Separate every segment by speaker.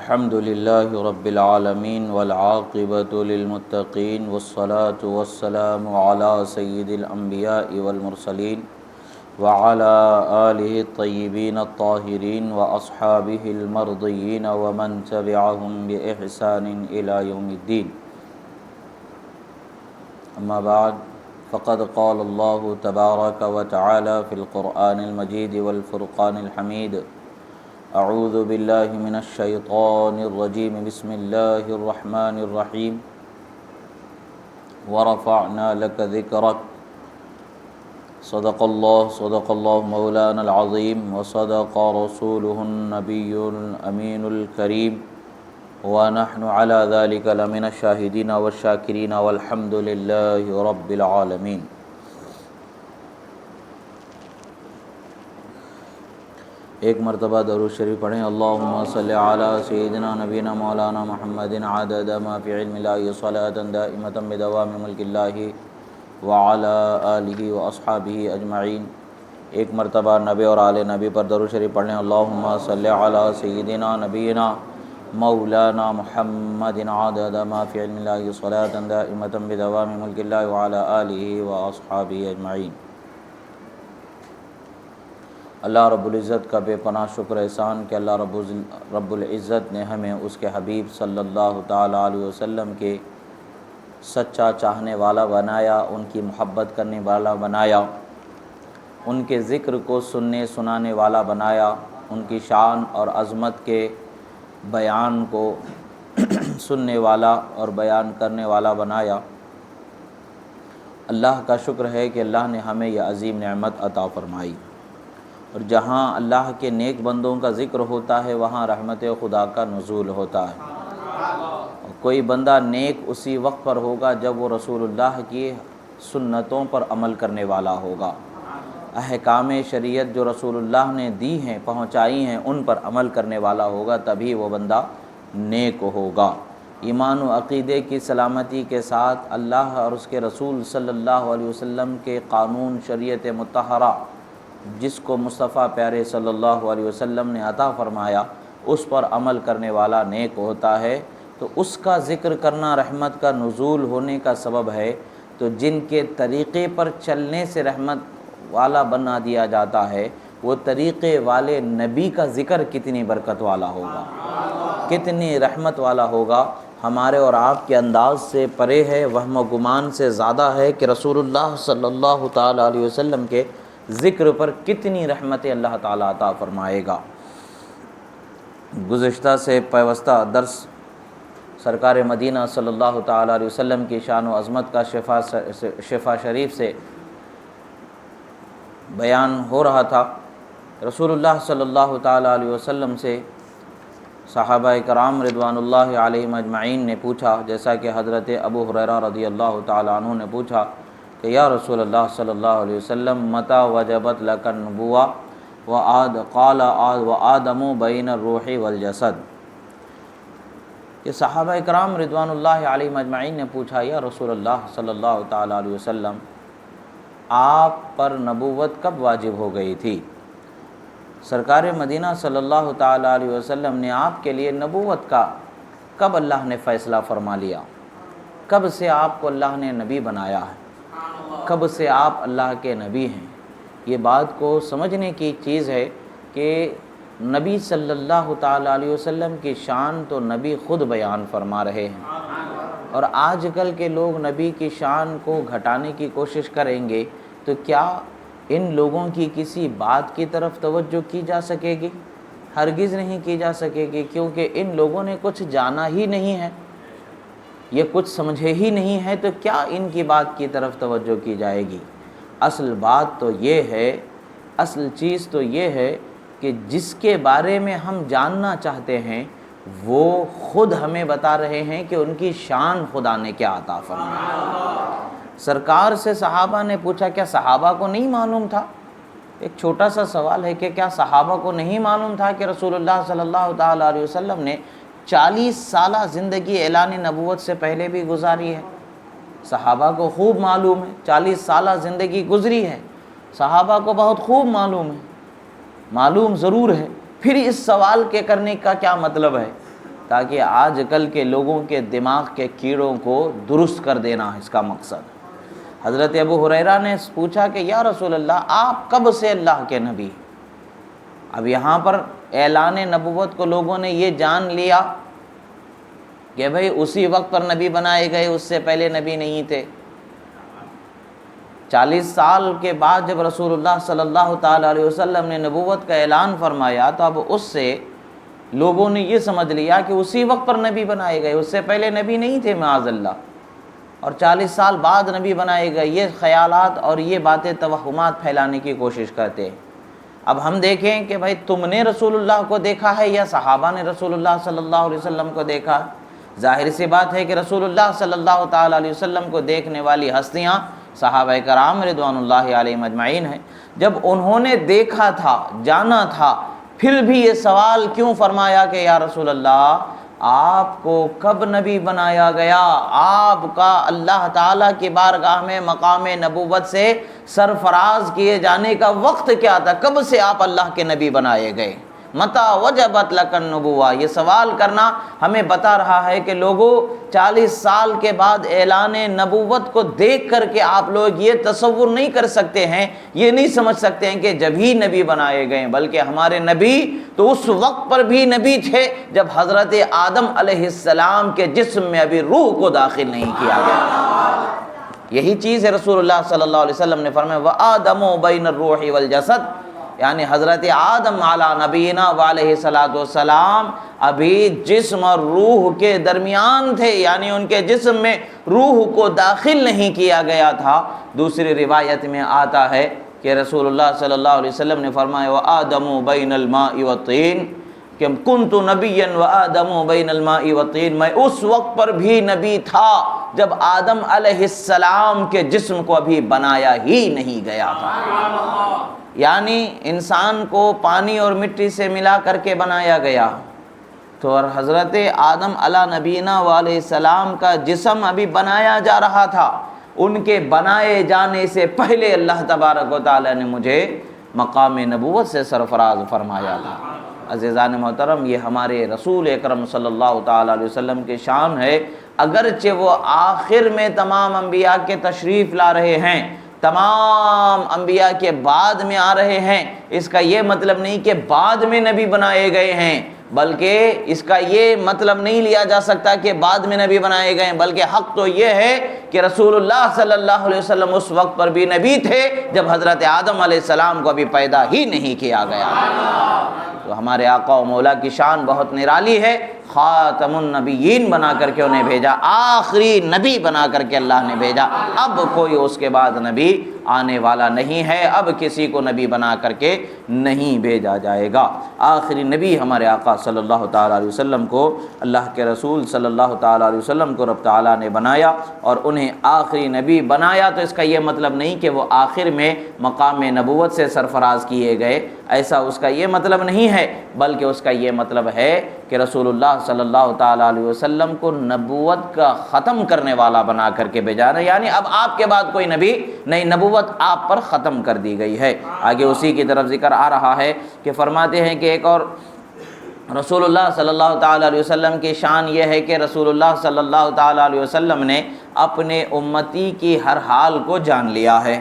Speaker 1: الحمد للہ رب العالمین والعاقبۃ للمتقین والصلاة والسلام علی سید الانبیاء والمرسلین وعلی آلہ الطیبین الطاہرین واصحابہ المرضیین ومن تبعہم بإحسان الی یوم الدین. اما بعد فقد قال اللہ تبارک وتعالی فی القرآن المجید والفرقان الحمید. اعوذ باللہ من الشیطان الرجیم بسم اللہ الرحمن الرحیم. ورفعنا لک ذکرک صدق اللہ مولانا العظیم وصدق رسولہ النبی الامین الکریم ونحن علی ذلک لمن الشاہدین والشاکرین والحمد للہ رب العالمین. ایک مرتبہ درود شریف پڑھیں. اللہم صلی علی سیدنا نبینا مولانا محمد عدد ما فی علم اللہ صلاۃ دائمۃ بدوام ملک اللہ وعلی آلہ واصحابہ اجمعین. ایک مرتبہ نبی اور آل نبی پر درود شریف پڑھیں. اللہم صلی علی سیدنا نبینا مولانا محمد عدد ما فی علم اللہ صلاۃ دائمۃ بدوام ملک اللہ وعلی آلہ واصحابہ اجمعین. اللہ رب العزت کا بے پناہ شکر احسان کہ اللہ رب العزت نے ہمیں اس کے حبیب صلی اللہ تعالیٰ علیہ وسلم کے سچا چاہنے والا بنایا، ان کی محبت کرنے والا بنایا، ان کے ذکر کو سننے سنانے والا بنایا، ان کی شان اور عظمت کے بیان کو سننے والا اور بیان کرنے والا بنایا. اللہ کا شکر ہے کہ اللہ نے ہمیں یہ عظیم نعمت عطا فرمائی. اور جہاں اللہ کے نیک بندوں کا ذکر ہوتا ہے وہاں رحمت خدا کا نزول ہوتا ہے. اور کوئی بندہ نیک اسی وقت پر ہوگا جب وہ رسول اللہ کی سنتوں پر عمل کرنے والا ہوگا، احکام شریعت جو رسول اللہ نے دی ہیں پہنچائی ہیں ان پر عمل کرنے والا ہوگا، تبھی وہ بندہ نیک ہوگا. ایمان و عقیدے کی سلامتی کے ساتھ اللہ اور اس کے رسول صلی اللہ علیہ وسلم کے قانون شریعت مطہرہ جس کو مصطفیٰ پیارے صلی اللہ علیہ وسلم نے عطا فرمایا اس پر عمل کرنے والا نیک ہوتا ہے. تو اس کا ذکر کرنا رحمت کا نزول ہونے کا سبب ہے. تو جن کے طریقے پر چلنے سے رحمت والا بنا دیا جاتا ہے وہ طریقے والے نبی کا ذکر کتنی برکت والا ہوگا، کتنی رحمت والا ہوگا. ہمارے اور آپ کے انداز سے پرے ہے، وہم و گمان سے زیادہ ہے کہ رسول اللہ صلی اللہ تعالیٰ علیہ وسلم کے ذکر پر کتنی رحمت اللہ تعالیٰ عطا فرمائے گا. گزشتہ سے پیوستہ درس سرکار مدینہ صلی اللہ تعالیٰ علیہ وسلم کی شان و عظمت کا شفا شریف سے بیان ہو رہا تھا. رسول اللہ صلی اللہ تعالیٰ علیہ وسلم سے صحابہ کرام رضوان اللہ علیہم اجمعین نے پوچھا، جیسا کہ حضرت ابو ہریرہ رضی اللہ تعالیٰ عنہ نے پوچھا کہ یا رسول اللہ صلی اللہ علیہ وسلم متى وجبت لك النبوة قال وآدم بین الروح والجسد. کہ صحابہ اکرام رضوان اللہ علیہم اجمعین نے پوچھا یا رسول اللہ صلی اللہ تعالیٰ علیہ وسلم آپ پر نبوت کب واجب ہو گئی تھی؟ سرکار مدینہ صلی اللہ تعالیٰ علیہ وسلم نے آپ کے لیے نبوت کا کب اللہ نے فیصلہ فرما لیا؟ کب سے آپ کو اللہ نے نبی بنایا ہے؟ کب سے آپ اللہ کے نبی ہیں؟ یہ بات کو سمجھنے کی چیز ہے کہ نبی صلی اللہ تعالیٰ علیہ وسلم کی شان تو نبی خود بیان فرما رہے ہیں، اور آج کل کے لوگ نبی کی شان کو گھٹانے کی کوشش کریں گے تو کیا ان لوگوں کی کسی بات کی طرف توجہ کی جا سکے گی؟ ہرگز نہیں کی جا سکے گی، کیونکہ ان لوگوں نے کچھ جانا ہی نہیں ہے، یہ کچھ سمجھے ہی نہیں ہے، تو کیا ان کی بات کی طرف توجہ کی جائے گی؟ اصل بات تو یہ ہے، اصل چیز تو یہ ہے کہ جس کے بارے میں ہم جاننا چاہتے ہیں وہ خود ہمیں بتا رہے ہیں کہ ان کی شان خدا نے کیا عطا فرمایا. سرکار سے صحابہ نے پوچھا کیا صحابہ کو نہیں معلوم تھا؟ ایک چھوٹا سا سوال ہے کہ کیا صحابہ کو نہیں معلوم تھا کہ رسول اللہ صلی اللہ تعالیٰ علیہ وسلم نے 40 سالہ زندگی اعلان نبوت سے پہلے بھی گزاری ہے؟ صحابہ کو خوب معلوم ہے، 40 سالہ زندگی گزری ہے، صحابہ کو بہت خوب معلوم ہے، معلوم ضرور ہے. پھر اس سوال کے کرنے کا کیا مطلب ہے؟ تاکہ آج کل کے لوگوں کے دماغ کے کیڑوں کو درست کر دینا ہے اس کا مقصد۔ حضرت ابو ہریرہ نے پوچھا کہ یا رسول اللہ آپ کب سے اللہ کے نبی؟ اب یہاں پر اعلان نبوت کو لوگوں نے یہ جان لیا کہ بھئی اسی وقت پر نبی بنائے گئے، اس سے پہلے نبی نہیں تھے۔ 40 سال کے بعد جب رسول اللہ صلی اللہ تعالیٰ علیہ وسلم نے نبوت کا اعلان فرمایا تو اب اس سے لوگوں نے یہ سمجھ لیا کہ اسی وقت پر نبی بنائے گئے، اس سے پہلے نبی نہیں تھے معاذ اللہ، اور 40 سال بعد نبی بنائے گئے۔ یہ خیالات اور یہ باتیں توہمات پھیلانے کی کوشش کرتے ہیں۔ اب ہم دیکھیں کہ بھائی تم نے رسول اللہ کو دیکھا ہے یا صحابہ نے رسول اللہ صلی اللہ علیہ وسلم کو دیکھا؟ ظاہر سی بات ہے کہ رسول اللہ صلی اللہ تعالیٰ علیہ وسلم کو دیکھنے والی ہستیاں صحابہ کرام رضوان اللہ علیہم اجمعین ہیں۔ جب انہوں نے دیکھا تھا، جانا تھا، پھر بھی یہ سوال کیوں فرمایا کہ یا رسول اللہ آپ کو کب نبی بنایا گیا؟ آپ کا اللہ تعالیٰ کی بارگاہ میں مقام نبوت سے سرفراز کیے جانے کا وقت کیا تھا؟ کب سے آپ اللہ کے نبی بنائے گئے؟ متی وجبت لک النبوہ، یہ سوال کرنا ہمیں بتا رہا ہے کہ لوگوں 40 سال کے بعد اعلان نبوت کو دیکھ کر کے آپ لوگ یہ تصور نہیں کر سکتے ہیں، یہ نہیں سمجھ سکتے ہیں کہ جب ہی نبی بنائے گئے، بلکہ ہمارے نبی تو اس وقت پر بھی نبی تھے جب حضرت آدم علیہ السلام کے جسم میں ابھی روح کو داخل نہیں کیا گیا۔ یہی چیز ہے رسول اللہ صلی اللہ علیہ وسلم نے فرمایا وَآدَمُ بَيْنَ الرُّوحِ وَالْجَسَدِ، یعنی حضرت آدم علی نبینا وعلیہ الصلاۃ والسلام ابھی جسم اور روح کے درمیان تھے، یعنی ان کے جسم میں روح کو داخل نہیں کیا گیا تھا۔ دوسری روایت میں آتا ہے کہ رسول اللہ صلی اللہ علیہ وسلم نے فرمایا وآدم بین الماء والطین، کہ کنت نبیا وآدم بین الماء والطین، میں اس وقت پر بھی نبی تھا جب آدم علیہ السلام کے جسم کو ابھی بنایا ہی نہیں گیا تھا۔ یعنی انسان کو پانی اور مٹی سے ملا کر کے بنایا گیا، تو اور حضرت آدم علی نبینا علیہ السلام کا جسم ابھی بنایا جا رہا تھا۔ ان کے بنائے جانے سے پہلے اللہ تبارک و تعالی نے مجھے مقام نبوت سے سرفراز فرمایا تھا۔ عزیزان محترم، یہ ہمارے رسول اکرم صلی اللہ تعالیٰ علیہ وسلم کی شان ہے، اگرچہ وہ آخر میں تمام انبیاء کے تشریف لا رہے ہیں، تمام انبیاء کے بعد میں آ رہے ہیں، اس کا یہ مطلب نہیں کہ بعد میں نبی بنائے گئے ہیں، بلکہ اس کا یہ مطلب نہیں لیا جا سکتا کہ بعد میں نبی بنائے گئے ہیں، بلکہ حق تو یہ ہے کہ رسول اللہ صلی اللہ علیہ وسلم اس وقت پر بھی نبی تھے جب حضرت آدم علیہ السلام کو ابھی پیدا ہی نہیں کیا گیا۔ تو ہمارے آقا و مولا کی شان بہت نرالی ہے، خاتم النبیین بنا کر کے انہیں بھیجا، آخری نبی بنا کر کے اللہ نے بھیجا۔ اب کوئی اس کے بعد نبی آنے والا نہیں ہے، اب کسی کو نبی بنا کر کے نہیں بھیجا جائے گا۔ آخری نبی ہمارے آقا صلی اللہ تعالیٰ علیہ وسلم کو اللہ کے رسول صلی اللہ تعالیٰ علیہ وسلم کو رب تعالیٰ نے بنایا اور انہیں آخری نبی بنایا، تو اس کا یہ مطلب نہیں کہ وہ آخر میں مقام نبوت سے سرفراز کیے گئے، ایسا اس کا یہ مطلب نہیں ہے، بلکہ اس کا یہ مطلب ہے کہ رسول اللہ صلی اللہ تعالیٰ علیہ وسلم کو نبوت کا ختم کرنے والا بنا کر کے بھیجا ہے، یعنی اب آپ کے بعد کوئی نبی نہیں، نبوت آپ پر ختم کر دی گئی ہے۔ آگے اسی کی طرف ذکر آ رہا ہے کہ فرماتے ہیں کہ ایک اور رسول اللہ صلی اللہ تعالیٰ علیہ وسلم کی شان یہ ہے کہ رسول اللہ صلی اللہ تعالیٰ علیہ وسلم نے اپنے امتی کی ہر حال کو جان لیا ہے۔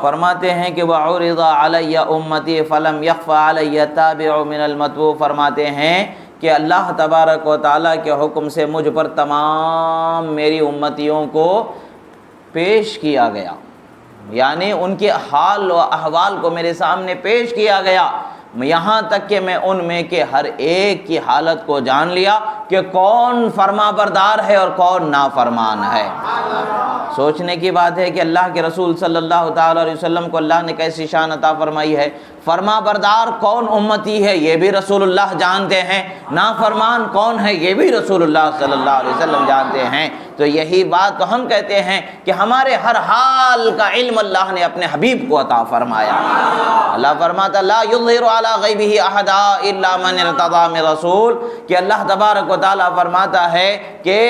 Speaker 1: فرماتے ہیں کہ وَعُرِضَ عَلَيَّ أُمَّتِي فَلَمْ يَخْفَ عَلَيَّ تَابِعُ مِنَ الْمَتْبُوعِ، فرماتے ہیں کہ اللہ تبارک و تعالیٰ کے حکم سے مجھ پر تمام میری امتیوں کو پیش کیا گیا، یعنی ان کے حال و احوال کو میرے سامنے پیش کیا گیا، یہاں تک کہ میں ان میں کے ہر ایک کی حالت کو جان لیا کہ کون فرما بردار ہے اور کون نافرمان ہے۔ سوچنے کی بات ہے کہ اللہ کے رسول صلی اللہ تعالیٰ علیہ وسلم کو اللہ نے کیسی شان عطا فرمائی ہے۔ فرما بردار کون امتی ہے یہ بھی رسول اللہ جانتے ہیں، نافرمان کون ہے یہ بھی رسول اللہ صلی اللہ علیہ وسلم جانتے ہیں۔ تو یہی بات تو ہم کہتے ہیں کہ ہمارے ہر حال کا علم اللہ نے اپنے حبیب کو عطا فرمایا۔ اللہ فرماتا لا یظہر علی غیبہ احدا الا من ارتضی من رسول، کہ اللہ تبارک و تعالیٰ فرماتا ہے کہ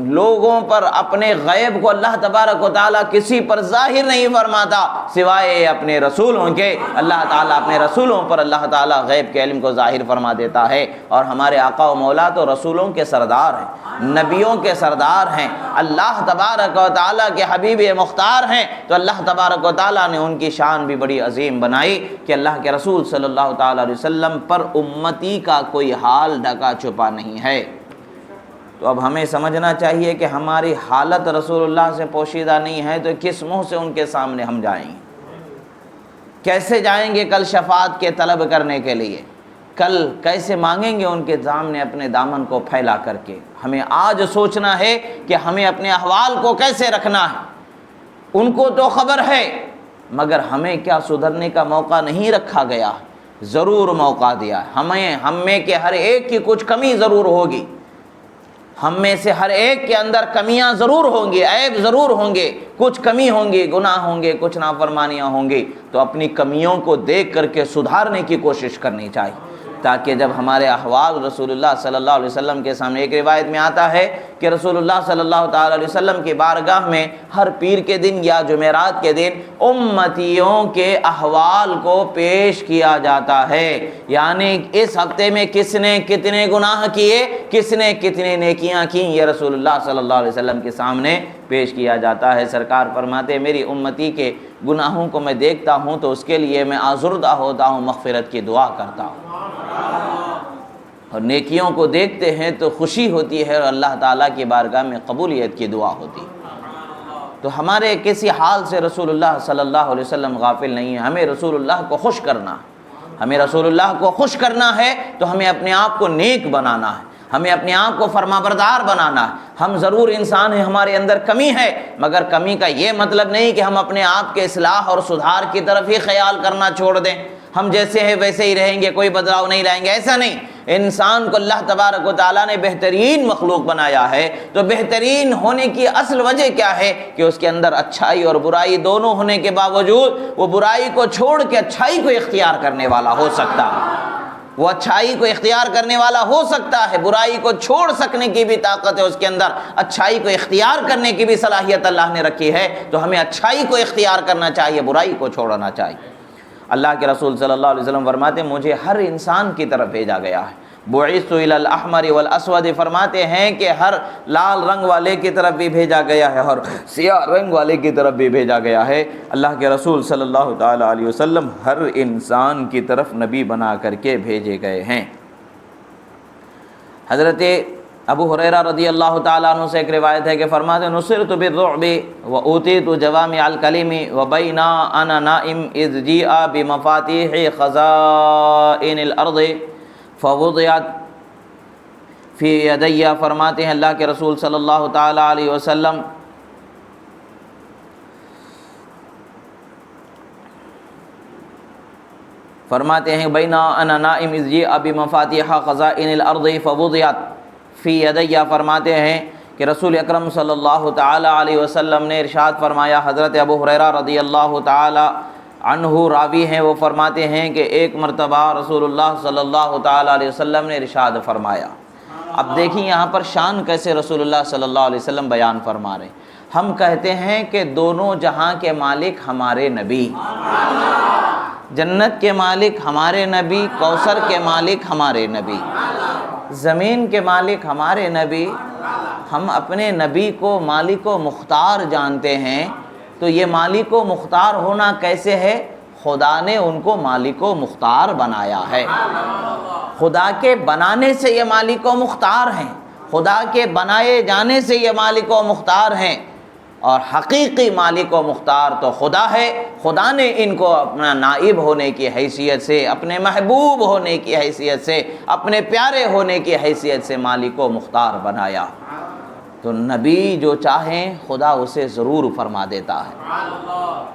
Speaker 1: لوگوں پر اپنے غیب کو اللہ تبارک و تعالیٰ کسی پر ظاہر نہیں فرماتا سوائے اپنے رسولوں کے۔ اللہ تعالیٰ اپنے رسولوں پر اللہ تعالیٰ غیب کے علم کو ظاہر فرما دیتا ہے، اور ہمارے آقا و مولا تو رسولوں کے سردار ہیں، نبیوں کے سردار ہیں، اللہ تبارک و تعالیٰ کے حبیب مختار ہیں، تو اللہ تبارک و تعالیٰ نے ان کی شان بھی بڑی عظیم بنائی کہ اللہ کے رسول صلی اللہ تعالیٰ علیہ وسلم پر امتی کا کوئی حال ڈھکا چھپا نہیں ہے۔ تو اب ہمیں سمجھنا چاہیے کہ ہماری حالت رسول اللہ سے پوشیدہ نہیں ہے تو کس منہ سے ان کے سامنے ہم جائیں گے؟ کیسے جائیں گے کل شفاعت کے طلب کرنے کے لیے؟ کل کیسے مانگیں گے ان کے سامنے اپنے دامن کو پھیلا کر کے؟ ہمیں آج سوچنا ہے کہ ہمیں اپنے احوال کو کیسے رکھنا ہے۔ ان کو تو خبر ہے، مگر ہمیں کیا سدھرنے کا موقع نہیں رکھا گیا؟ ضرور موقع دیا ہے۔ ہم میں کے ہر ایک کی کچھ کمی ضرور ہوگی، ہم میں سے ہر ایک کے اندر کمیاں ضرور ہوں گی، عیب ضرور ہوں گے، کچھ کمی ہوں گی، گناہ ہوں گے، کچھ نافرمانیاں ہوں گی، تو اپنی کمیوں کو دیکھ کر کے سدھارنے کی کوشش کرنی چاہیے، تاکہ جب ہمارے احوال رسول اللہ صلی اللہ علیہ وسلم کے سامنے، ایک روایت میں آتا ہے کہ رسول اللہ صلی اللہ تعالی علیہ وسلم کی بارگاہ میں ہر پیر کے دن یا جمعرات کے دن امتیوں کے احوال کو پیش کیا جاتا ہے، یعنی اس ہفتے میں کس نے کتنے گناہ کیے، کس نے کتنی نیکیاں کی، یہ رسول اللہ صلی اللہ علیہ وسلم کے سامنے پیش کیا جاتا ہے۔ سرکار فرماتے ہیں میری امتی کے گناہوں کو میں دیکھتا ہوں تو اس کے لیے میں آزردہ ہوتا ہوں، مغفرت کی دعا کرتا ہوں، اور نیکیوں کو دیکھتے ہیں تو خوشی ہوتی ہے اور اللہ تعالیٰ کی بارگاہ میں قبولیت کی دعا ہوتی ہے۔ تو ہمارے کسی حال سے رسول اللہ صلی اللہ علیہ وسلم غافل نہیں ہے۔ ہمیں رسول اللہ کو خوش کرنا ہے، ہمیں رسول اللہ کو خوش کرنا ہے تو ہمیں اپنے آپ کو نیک بنانا ہے، ہمیں اپنے آپ کو فرمانبردار بنانا ہے۔ ہم ضرور انسان ہیں، ہمارے اندر کمی ہے، مگر کمی کا یہ مطلب نہیں کہ ہم اپنے آپ کے اصلاح اور سدھار کی طرف ہی خیال کرنا چھوڑ دیں، ہم جیسے ہیں ویسے ہی رہیں گے، کوئی بدلاؤ نہیں لائیں گے، ایسا نہیں۔ انسان کو اللہ تبارک و تعالیٰ نے بہترین مخلوق بنایا ہے، تو بہترین ہونے کی اصل وجہ کیا ہے کہ اس کے اندر اچھائی اور برائی دونوں ہونے کے باوجود وہ برائی کو چھوڑ کے اچھائی کو اختیار کرنے والا ہو سکتا ہے، وہ اچھائی کو اختیار کرنے والا ہو سکتا ہے، برائی کو چھوڑ سکنے کی بھی طاقت ہے اس کے اندر، اچھائی کو اختیار کرنے کی بھی صلاحیت اللہ نے رکھی ہے، تو ہمیں اچھائی کو اختیار کرنا چاہیے، برائی کو چھوڑنا چاہیے۔ اللہ کے رسول صلی اللہ علیہ وسلم فرماتے ہیں مجھے ہر انسان کی طرف بھیجا گیا ہے، بعثت الی الاحمر والاسود، فرماتے ہیں کہ ہر لال رنگ والے کی طرف بھی بھیجا گیا ہے اور سیاہ رنگ والے کی طرف بھی بھیجا گیا ہے۔ اللہ کے رسول صلی اللہ تعالی علیہ وسلم ہر انسان کی طرف نبی بنا کر کے بھیجے گئے ہیں۔ حضرت ابو ہریرہ رضی اللہ تعالیٰ عنہ سے ایک روایت ہے کہ فرماتے ہیں نصرت بالرعب وأوتیت جوامع الکلم وبین انا نائم اذ جیء بمفاتیح خزائن الارض فوضعت فی یدی، فرماتے ہیں اللہ کے رسول صلی اللہ تعالیٰ علیہ وسلم فرماتے ہیں بینا انا نائم اذ جیء بمفاتیح خزائن الارض فوضعت فی یدی، فرماتے ہیں کہ رسول اکرم صلی اللہ تعالی علیہ وسلم نے ارشاد فرمایا، حضرت ابو ہریرہ رضی اللہ تعالی عنہ راوی ہیں، وہ فرماتے ہیں کہ ایک مرتبہ رسول اللہ صلی اللہ تعالی علیہ وسلم نے ارشاد فرمایا۔ اب دیکھیں یہاں پر شان کیسے رسول اللہ صلی اللہ علیہ وسلم بیان فرما رہے ہیں۔ ہم کہتے ہیں کہ دونوں جہاں کے مالک ہمارے نبی، جنت کے مالک ہمارے نبی، کوثر کے مالک ہمارے نبی، زمین کے مالک ہمارے نبی، ہم اپنے نبی کو مالک و مختار جانتے ہیں، تو یہ مالک و مختار ہونا کیسے ہے؟ خدا نے ان کو مالک و مختار بنایا ہے، خدا کے بنانے سے یہ مالک و مختار ہیں، خدا کے بنائے جانے سے یہ مالک و مختار ہیں، اور حقیقی مالک و مختار تو خدا ہے۔ خدا نے ان کو اپنا نائب ہونے کی حیثیت سے، اپنے محبوب ہونے کی حیثیت سے، اپنے پیارے ہونے کی حیثیت سے مالک و مختار بنایا، تو نبی جو چاہیں خدا اسے ضرور فرما دیتا ہے۔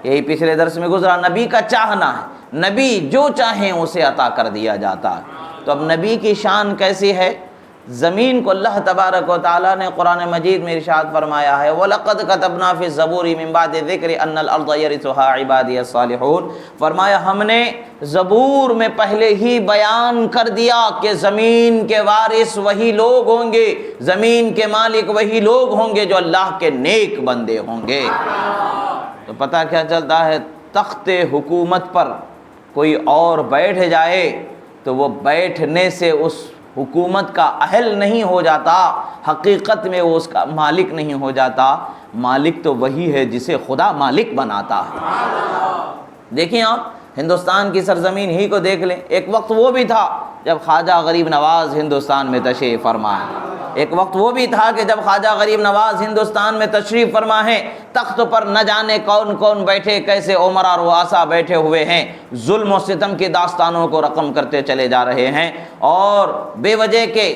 Speaker 1: یہی پچھلے درس میں گزرا، نبی کا چاہنا ہے، نبی جو چاہیں اسے عطا کر دیا جاتا ہے۔ تو اب نبی کی شان کیسی ہے؟ زمین کو اللہ تبارک و تعالیٰ نے قرآن مجید میں ارشاد فرمایا ہے وَلَقَدْ كَتَبْنَا فِي الزَّبُورِ مِن بَعْدِ ذِكْرِ أَنَّ الْأَرْضَ يَرِثُهَا عِبَادِيَ الصَّالِحُونَ، فرمایا ہم نے زبور میں پہلے ہی بیان کر دیا کہ زمین کے وارث وہی لوگ ہوں گے، زمین کے مالک وہی لوگ ہوں گے جو اللہ کے نیک بندے ہوں گے۔ تو پتہ کیا چلتا ہے، تخت حکومت پر کوئی اور بیٹھ جائے تو وہ بیٹھنے سے اس حکومت کا اہل نہیں ہو جاتا، حقیقت میں وہ اس کا مالک نہیں ہو جاتا، مالک تو وہی ہے جسے خدا مالک بناتا ہے۔ دیکھیں آپ ہندوستان کی سرزمین ہی کو دیکھ لیں، ایک وقت وہ بھی تھا جب خواجہ غریب نواز ہندوستان میں تشریف فرما ہے، ایک وقت وہ بھی تھا کہ جب خواجہ غریب نواز ہندوستان میں تشریف فرما ہے، تخت پر نہ جانے کون کون بیٹھے، کیسے عمرا رؤسا بیٹھے ہوئے ہیں، ظلم و ستم کی داستانوں کو رقم کرتے چلے جا رہے ہیں، اور بے وجہ کے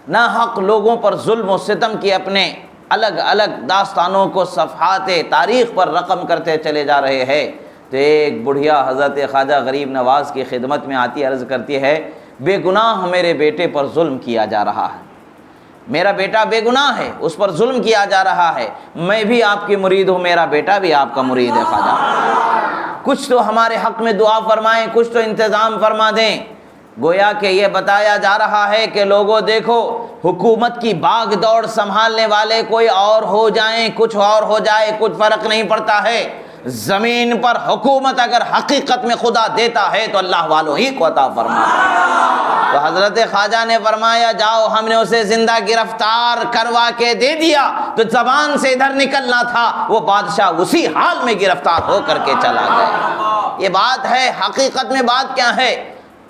Speaker 1: ناحق لوگوں پر ظلم و ستم کی اپنے الگ الگ داستانوں کو صفحات تاریخ پر رقم کرتے چلے جا رہے ہیں۔ تو ایک بڑھیا حضرت خواجہ غریب نواز کی خدمت میں آتی عرض کرتی ہے، بے گناہ میرے بیٹے پر ظلم کیا جا رہا ہے، میرا بیٹا بے گناہ ہے، اس پر ظلم کیا جا رہا ہے، میں بھی آپ کی مرید ہوں، میرا بیٹا بھی آپ کا مرید ہے خواجہ، کچھ تو ہمارے حق میں دعا فرمائیں، کچھ تو انتظام فرما دیں۔ گویا کہ یہ بتایا جا رہا ہے کہ لوگوں دیکھو، حکومت کی باغ دوڑ سنبھالنے والے کوئی اور ہو جائیں، کچھ اور ہو جائے، کچھ فرق نہیں پڑتا ہے، زمین پر حکومت اگر حقیقت میں خدا دیتا ہے تو اللہ والوں ہی کو عطا فرماتا ہے۔ تو حضرت خواجہ نے فرمایا جاؤ، ہم نے اسے زندہ گرفتار کروا کے دے دیا، تو زبان سے ادھر نکلنا تھا، وہ بادشاہ اسی حال میں گرفتار ہو کر کے چلا گیا۔ یہ بات ہے، حقیقت میں بات کیا ہے؟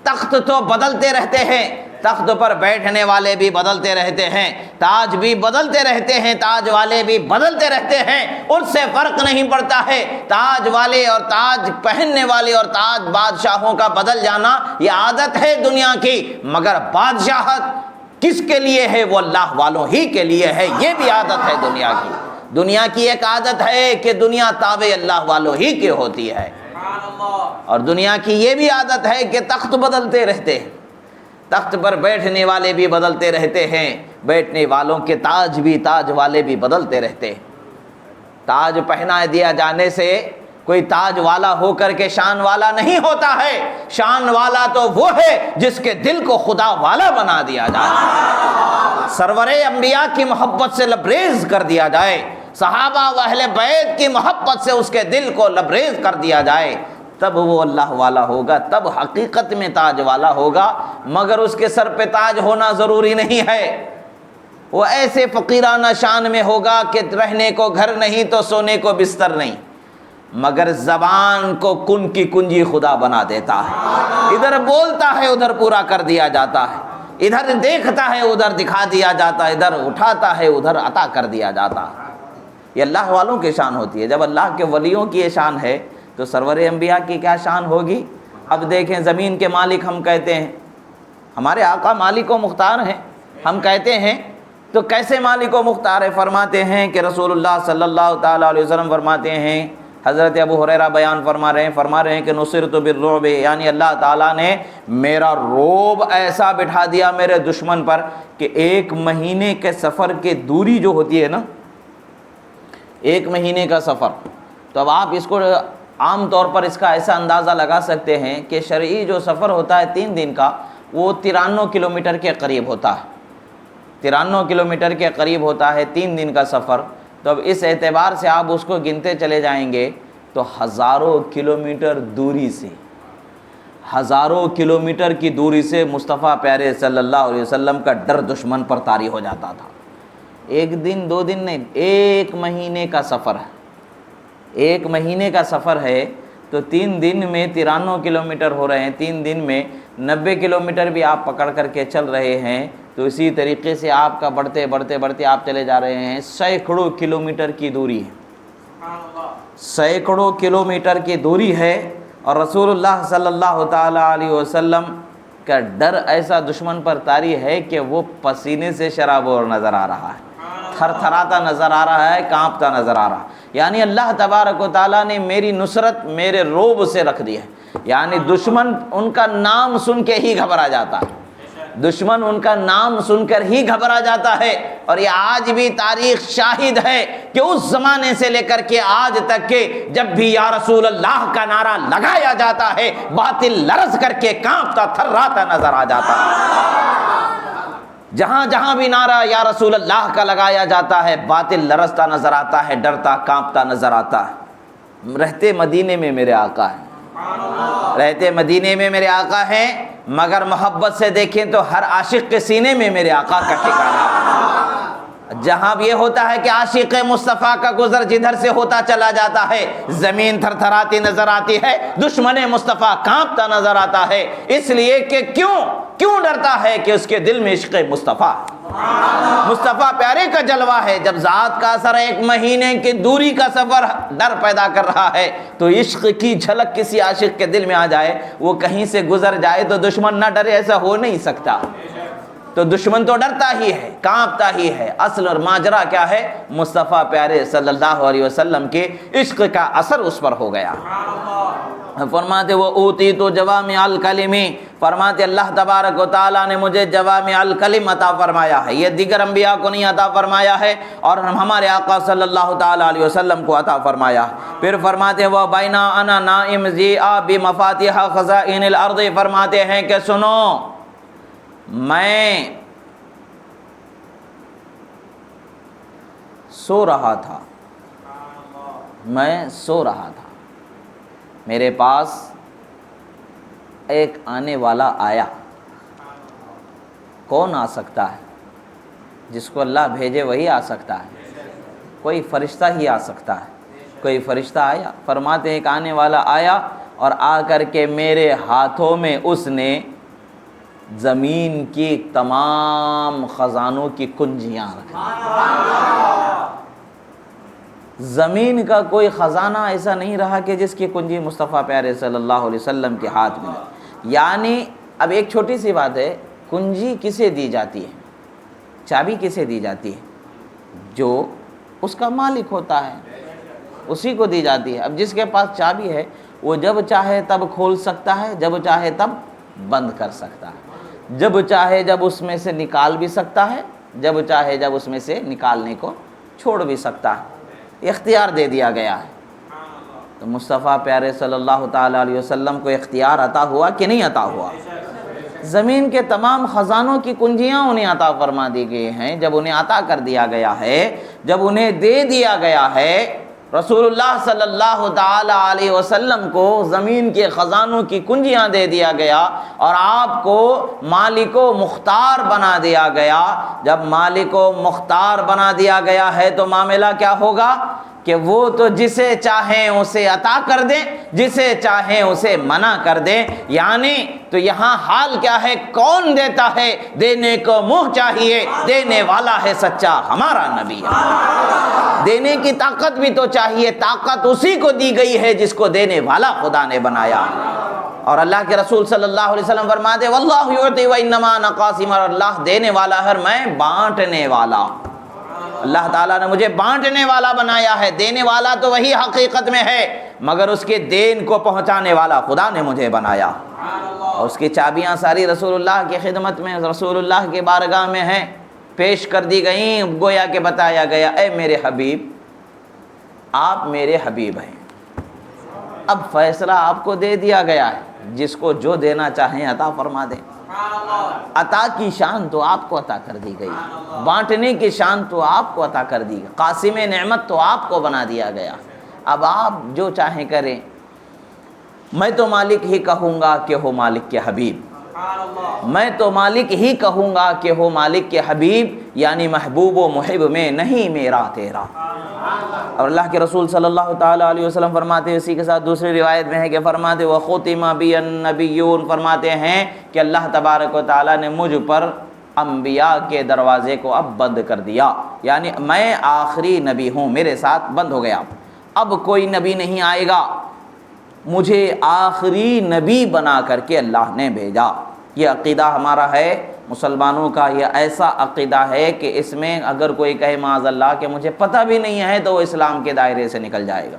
Speaker 1: تخت تو بدلتے رہتے ہیں، تخت پر بیٹھنے والے بھی بدلتے رہتے ہیں، تاج بھی بدلتے رہتے ہیں، تاج والے بھی بدلتے رہتے ہیں، اس سے فرق نہیں پڑتا ہے۔ تاج والے اور تاج پہننے والے اور تاج بادشاہوں کا بدل جانا یہ عادت ہے دنیا کی، مگر بادشاہت کس کے لیے ہے؟ وہ اللہ والوں ہی کے لیے ہے، یہ بھی عادت ہے دنیا کی۔ دنیا کی ایک عادت ہے کہ دنیا تابع اللہ والوں ہی کے ہوتی ہے، اور دنیا کی یہ بھی عادت ہے کہ تخت بدلتے رہتے ہیں، تخت پر بیٹھنے والے بھی بدلتے رہتے ہیں، بیٹھنے والوں کے تاج بھی، تاج والے بھی بدلتے رہتے ہیں۔ تاج پہنا دیا جانے سے کوئی تاج والا ہو کر کے شان والا نہیں ہوتا ہے، شان والا تو وہ ہے جس کے دل کو خدا والا بنا دیا جائے، سرور انبیاء کی محبت سے لبریز کر دیا جائے، صحابہ و اہل بیت کی محبت سے اس کے دل کو لبریز کر دیا جائے، تب وہ اللہ والا ہوگا، تب حقیقت میں تاج والا ہوگا۔ مگر اس کے سر پہ تاج ہونا ضروری نہیں ہے، وہ ایسے فقیرانہ شان میں ہوگا کہ رہنے کو گھر نہیں تو سونے کو بستر نہیں، مگر زبان کو کن کی کنجی خدا بنا دیتا ہے، ادھر بولتا ہے ادھر پورا کر دیا جاتا ہے، ادھر دیکھتا ہے ادھر دکھا دیا جاتا ہے، ادھر اٹھاتا ہے ادھر عطا کر دیا جاتا ہے۔ یہ اللہ والوں کی شان ہوتی ہے۔ جب اللہ کے ولیوں کی یہ شان ہے تو سرور انبیاء کی کیا شان ہوگی؟ اب دیکھیں، زمین کے مالک ہم کہتے ہیں، ہمارے آقا مالک و مختار ہیں، ہم کہتے ہیں تو کیسے مالک و مختار ہے؟ فرماتے ہیں کہ رسول اللہ صلی اللہ تعالیٰ علیہ وسلم فرماتے ہیں، حضرت ابو ہریرہ بیان فرما رہے ہیں کہ نصرت بالرعب، یعنی اللہ تعالیٰ نے میرا رعب ایسا بٹھا دیا میرے دشمن پر کہ 1 مہینے کے سفر کی دوری جو ہوتی ہے نا، 1 مہینے کا سفر، تو اب آپ اس کو عام طور پر اس کا ایسا اندازہ لگا سکتے ہیں کہ شرعی جو سفر ہوتا ہے 3 دن کا، وہ 93 کلومیٹر کے قریب ہوتا ہے، 93 کلومیٹر کے قریب ہوتا ہے 3 دن کا سفر۔ تو اب اس اعتبار سے آپ اس کو گنتے چلے جائیں گے تو ہزاروں کلومیٹر دوری سے، ہزاروں کلومیٹر کی دوری سے مصطفیٰ پیارے صلی اللہ علیہ وسلم کا ڈر دشمن پر طاری ہو جاتا تھا۔ 1 دن 2 دن نہیں، 1 مہینے کا سفر ہے، 1 مہینے کا سفر ہے، تو 3 دن میں 93 کلومیٹر ہو رہے ہیں، 3 دن میں 90 کلومیٹر بھی آپ پکڑ کر کے چل رہے ہیں، تو اسی طریقے سے آپ کا بڑھتے بڑھتے بڑھتے آپ چلے جا رہے ہیں، سینکڑوں کلومیٹر کی دوری ہے، سینکڑوں کلومیٹر کی دوری ہے، اور رسول اللہ صلی اللہ تعالیٰ علیہ وسلم کا ڈر ایسا دشمن پر طاری ہے کہ وہ پسینے سے شرابور نظر آ رہا ہے، تھر تھراتا نظر آ رہا ہے، کانپتا نظر آ رہا ہے۔ یعنی اللہ تبارک و تعالیٰ نے میری نصرت میرے رعب سے رکھ دی ہے، یعنی دشمن ان کا نام سن کے ہی گھبرا جاتا ہے، دشمن ان کا نام سن کر ہی گھبرا جاتا ہے۔ اور یہ آج بھی تاریخ شاہد ہے کہ اس زمانے سے لے کر کے آج تک کے جب بھی یا رسول اللہ کا نعرہ لگایا جاتا ہے، باطل لرز کر کے کانپتا تھراتا نظر آ جاتا ہے۔ جہاں جہاں بھی نعرہ یا رسول اللہ کا لگایا جاتا ہے، باطل لرزتا نظر آتا ہے، ڈرتا کانپتا نظر آتا ہے۔ رہتے مدینے میں میرے آقا ہیں، رہتے مدینے میں میرے آقا ہیں، مگر محبت سے دیکھیں تو ہر عاشق کے سینے میں میرے آقا کا ٹھکانہ ہے۔ جہاں بھی یہ ہوتا ہے کہ عاشق مصطفیٰ کا گزر جدھر سے ہوتا چلا جاتا ہے، زمین تھر تھراتی نظر آتی ہے، دشمن مصطفیٰ کانپتا نظر آتا ہے، اس لیے کہ کیوں ڈرتا ہے کہ اس کے دل میں عشق مصطفیٰ، مصطفیٰ پیارے کا جلوہ ہے۔ جب ذات کا اثر 1 مہینے کی دوری کا سفر ڈر پیدا کر رہا ہے، تو عشق کی جھلک کسی عاشق کے دل میں آ جائے، وہ کہیں سے گزر جائے تو دشمن نہ ڈرے، ایسا ہو نہیں سکتا۔ تو دشمن تو ڈرتا ہی ہے، کانپتا ہی ہے۔ اصل اور ماجرا کیا ہے؟ مصطفیٰ پیارے صلی اللہ علیہ وسلم کے عشق کا اثر اس پر ہو گیا۔ فرماتے وہ اوتی تو جوامع الکلم، فرماتے اللہ تبارک و تعالیٰ نے مجھے جوامع الکلم عطا فرمایا ہے، یہ دیگر انبیاء کو نہیں عطا فرمایا ہے، اور ہمارے آقا صلی اللہ تعالیٰ علیہ وسلم کو عطا فرمایا۔ پھر فرماتے وہ بینا انا نائم ذیآ بمفاتیح خزائن الارض، فرماتے ہیں کہ سنو، میں سو رہا تھا، میرے پاس ایک آنے والا آیا۔ کون آ سکتا ہے؟ جس کو اللہ بھیجے وہی آ سکتا ہے، کوئی فرشتہ ہی آ سکتا ہے۔ کوئی فرشتہ آیا، فرماتے ایک آنے والا آیا، اور آ کر کے میرے ہاتھوں میں اس نے زمین کی تمام خزانوں کی کنجیاں رکھی۔ زمین کا کوئی خزانہ ایسا نہیں رہا کہ جس کی کنجی مصطفیٰ پیارے صلی اللہ علیہ وسلم کے ہاتھ میں۔ یعنی اب ایک چھوٹی سی بات ہے، کنجی کسے دی جاتی ہے؟ چابی کسے دی جاتی ہے؟ جو اس کا مالک ہوتا ہے، اسی کو دی جاتی ہے۔ اب جس کے پاس چابی ہے، وہ جب چاہے تب کھول سکتا ہے، جب چاہے تب بند کر سکتا ہے، جب چاہے جب اس میں سے نکال بھی سکتا ہے، جب چاہے جب اس میں سے نکالنے کو چھوڑ بھی سکتا ہے۔ اختیار دے دیا گیا ہے۔ تو مصطفیٰ پیارے صلی اللہ تعالیٰ علیہ وسلم کو اختیار عطا ہوا کہ نہیں عطا ہوا؟ زمین کے تمام خزانوں کی کنجیاں انہیں عطا فرما دی گئی ہیں۔ جب انہیں عطا کر دیا گیا ہے، جب انہیں دے دیا گیا ہے، رسول اللہ صلی اللہ تعالیٰ علیہ وسلم کو زمین کے خزانوں کی کنجیاں دے دیا گیا، اور آپ کو مالک و مختار بنا دیا گیا۔ جب مالک و مختار بنا دیا گیا ہے تو معاملہ کیا ہوگا کہ وہ تو جسے چاہیں اسے عطا کر دیں، جسے چاہیں اسے منع کر دیں۔ یعنی تو یہاں حال کیا ہے؟ کون دیتا ہے؟ دینے کو منہ چاہیے، دینے والا ہے سچا ہمارا نبی ہے۔ دینے کی طاقت بھی تو چاہیے، طاقت اسی کو دی گئی ہے جس کو دینے والا خدا نے بنایا۔ اور اللہ کے رسول صلی اللہ علیہ وسلم فرماتے واللہ یعطی وانما انا قاسم، اور اللہ دینے والا ہے، میں بانٹنے والا۔ اللہ تعالیٰ نے مجھے بانٹنے والا بنایا ہے۔ دینے والا تو وہی حقیقت میں ہے، مگر اس کے دین کو پہنچانے والا خدا نے مجھے بنایا۔ اور اس کی چابیاں ساری رسول اللہ کی خدمت میں، رسول اللہ کی بارگاہ میں ہیں، پیش کر دی گئیں، گویا کہ بتایا گیا اے میرے حبیب، آپ میرے حبیب ہیں۔ اب فیصلہ آپ کو دے دیا گیا ہے، جس کو جو دینا چاہیں عطا فرما دیں۔ عطا کی شان تو آپ کو عطا کر دی گئی، بانٹنے کی شان تو آپ کو عطا کر دی گئی، قاسم نعمت تو آپ کو بنا دیا گیا۔ اب آپ جو چاہیں کریں۔ میں تو مالک ہی کہوں گا کہ ہو مالک کے حبیب، میں تو مالک ہی کہوں گا کہ ہو مالک کے حبیب، یعنی محبوب و محب میں نہیں میرا تیرا۔ اور اللہ کے رسول صلی اللہ تعالیٰ علیہ وسلم فرماتے ہیں، اسی کے ساتھ دوسری روایت میں ہے کہ فرماتے وَخُتِمَ بِيَ النَّبِيُّونَ، فرماتے ہیں کہ اللہ تبارک و تعالیٰ نے مجھ پر انبیاء کے دروازے کو اب بند کر دیا، یعنی میں آخری نبی ہوں، میرے ساتھ بند ہو گیا، اب کوئی نبی نہیں آئے گا، مجھے آخری نبی بنا کر کے اللہ نے بھیجا۔ یہ عقیدہ ہمارا ہے مسلمانوں کا، یہ ایسا عقیدہ ہے کہ اس میں اگر کوئی کہے معاذ اللہ کہ مجھے پتہ بھی نہیں ہے، تو وہ اسلام کے دائرے سے نکل جائے گا۔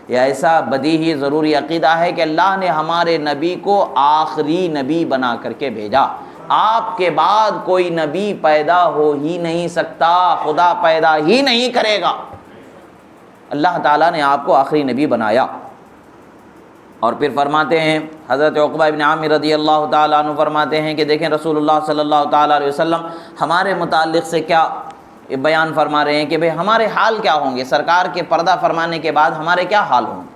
Speaker 1: یہ ایسا بدیہی ضروری عقیدہ ہے کہ اللہ نے ہمارے نبی کو آخری نبی بنا کر کے بھیجا۔ آپ کے بعد کوئی نبی پیدا ہو ہی نہیں سکتا، خدا پیدا ہی نہیں کرے گا، اللہ تعالیٰ نے آپ کو آخری نبی بنایا۔ اور پھر فرماتے ہیں حضرت عقبہ ابن عامر رضی اللہ تعالیٰ عنہ فرماتے ہیں کہ دیکھیں رسول اللہ صلی اللہ تعالیٰ علیہ وسلم ہمارے متعلق سے کیا بیان فرما رہے ہیں کہ بھئی ہمارے حال کیا ہوں گے، سرکار کے پردہ فرمانے کے بعد ہمارے کیا حال ہوں گے۔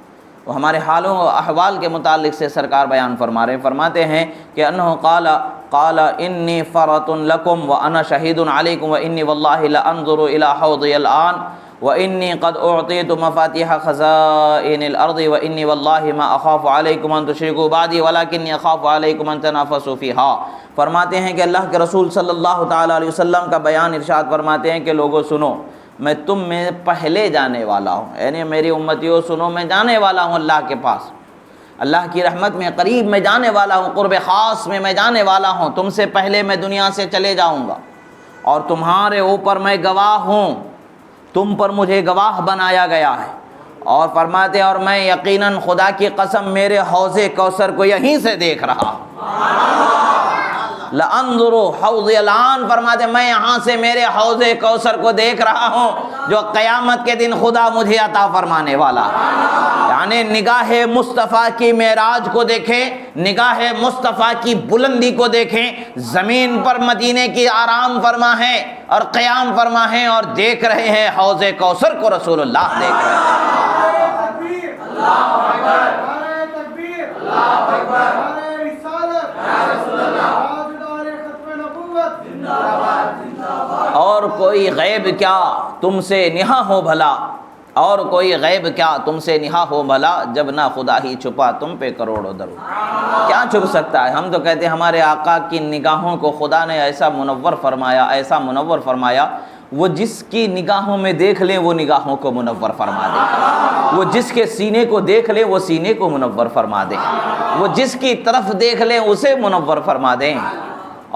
Speaker 1: وہ ہمارے حالوں و احوال کے متعلق سے سرکار بیان فرما رہے ہیں، فرماتے ہیں کہ انہ قال انی فرۃ لکم وانا شہید علیکم وانی واللہ لانظر الی حوضی الآن وانی قد اعطیت مفاتیح خزائن الارض وانی واللہ ما اخاف علیکم ان تشرکوا بعدی ولکنی اخاف علیکم ان تنافسوا فیہا۔ فرماتے ہیں کہ اللہ کے رسول صلی اللہ تعالیٰ علیہ وسلم کا بیان ارشاد فرماتے ہیں کہ لوگوں سنو، میں تم میں پہلے جانے والا ہوں، یعنی میری امتیوں سنو، میں جانے والا ہوں اللہ کے پاس، اللہ کی رحمت میں قریب میں جانے والا ہوں، قرب خاص میں جانے والا ہوں، تم سے پہلے میں دنیا سے چلے جاؤں گا، اور تمہارے اوپر میں گواہ ہوں، تم پر مجھے گواہ بنایا گیا ہے۔ اور فرماتے ہیں اور میں یقیناً خدا کی قسم میرے حوض کوثر کو یہیں سے دیکھ رہا ہوں، لَأَنظُرُ حَوْضِ الْآن، فرماتے میں یہاں سے میرے حوض کوثر کو دیکھ رہا ہوں جو قیامت کے دن خدا مجھے عطا فرمانے والا ہے۔ یعنی نگاہ مصطفیٰ کی معراج کو دیکھیں، نگاہ مصطفیٰ کی بلندی کو دیکھیں، زمین پر مدینے کی آرام فرما ہے اور قیام فرما ہے اور دیکھ رہے ہیں حوض کوثر کو رسول اللہ دیکھ رہے ہیں۔ اور کوئی غیب کیا تم سے نہا ہو بھلا، اور کوئی غیب کیا تم سے نہا ہو بھلا، جب نہ خدا ہی چھپا تم پہ کروڑوں درود۔ کیا چھپ سکتا ہے؟ ہم تو کہتے ہیں ہمارے آقا کی نگاہوں کو خدا نے ایسا منور فرمایا، ایسا منور فرمایا، وہ جس کی نگاہوں میں دیکھ لیں وہ نگاہوں کو منور فرما دے، وہ جس کے سینے کو دیکھ لیں وہ سینے کو منور فرما دے، وہ جس کی طرف دیکھ لیں اسے منور فرما دیں۔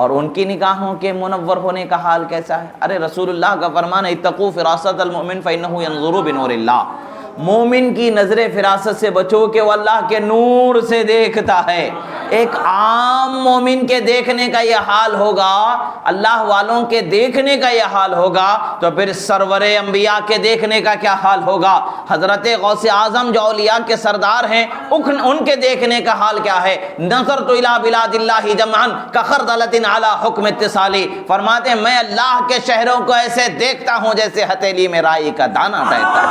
Speaker 1: اور ان کی نگاہوں کے منور ہونے کا حال کیسا ہے؟ ارے رسول اللہ کا فرمان ہے اتقوا فراست المؤمن فإنه ينظر بنور اللہ، مومن کی نظر فراست سے بچو کہ وہ اللہ کے نور سے دیکھتا ہے۔ ایک عام مومن کے دیکھنے کا یہ حال ہوگا، اللہ والوں کے دیکھنے کا یہ حال ہوگا، تو پھر سرور انبیاء کے دیکھنے کا کیا حال ہوگا؟ حضرت غوث اعظم جو اولیاء کے سردار ہیں، ان کے دیکھنے کا حال کیا ہے؟ نظرت الی بلاد اللہ جمعا کخردلۃ علی حکم اتصالی، فرماتے ہیں میں اللہ کے شہروں کو ایسے دیکھتا ہوں جیسے ہتھیلی میں رائی کا دانہ ٹہلتا ہے۔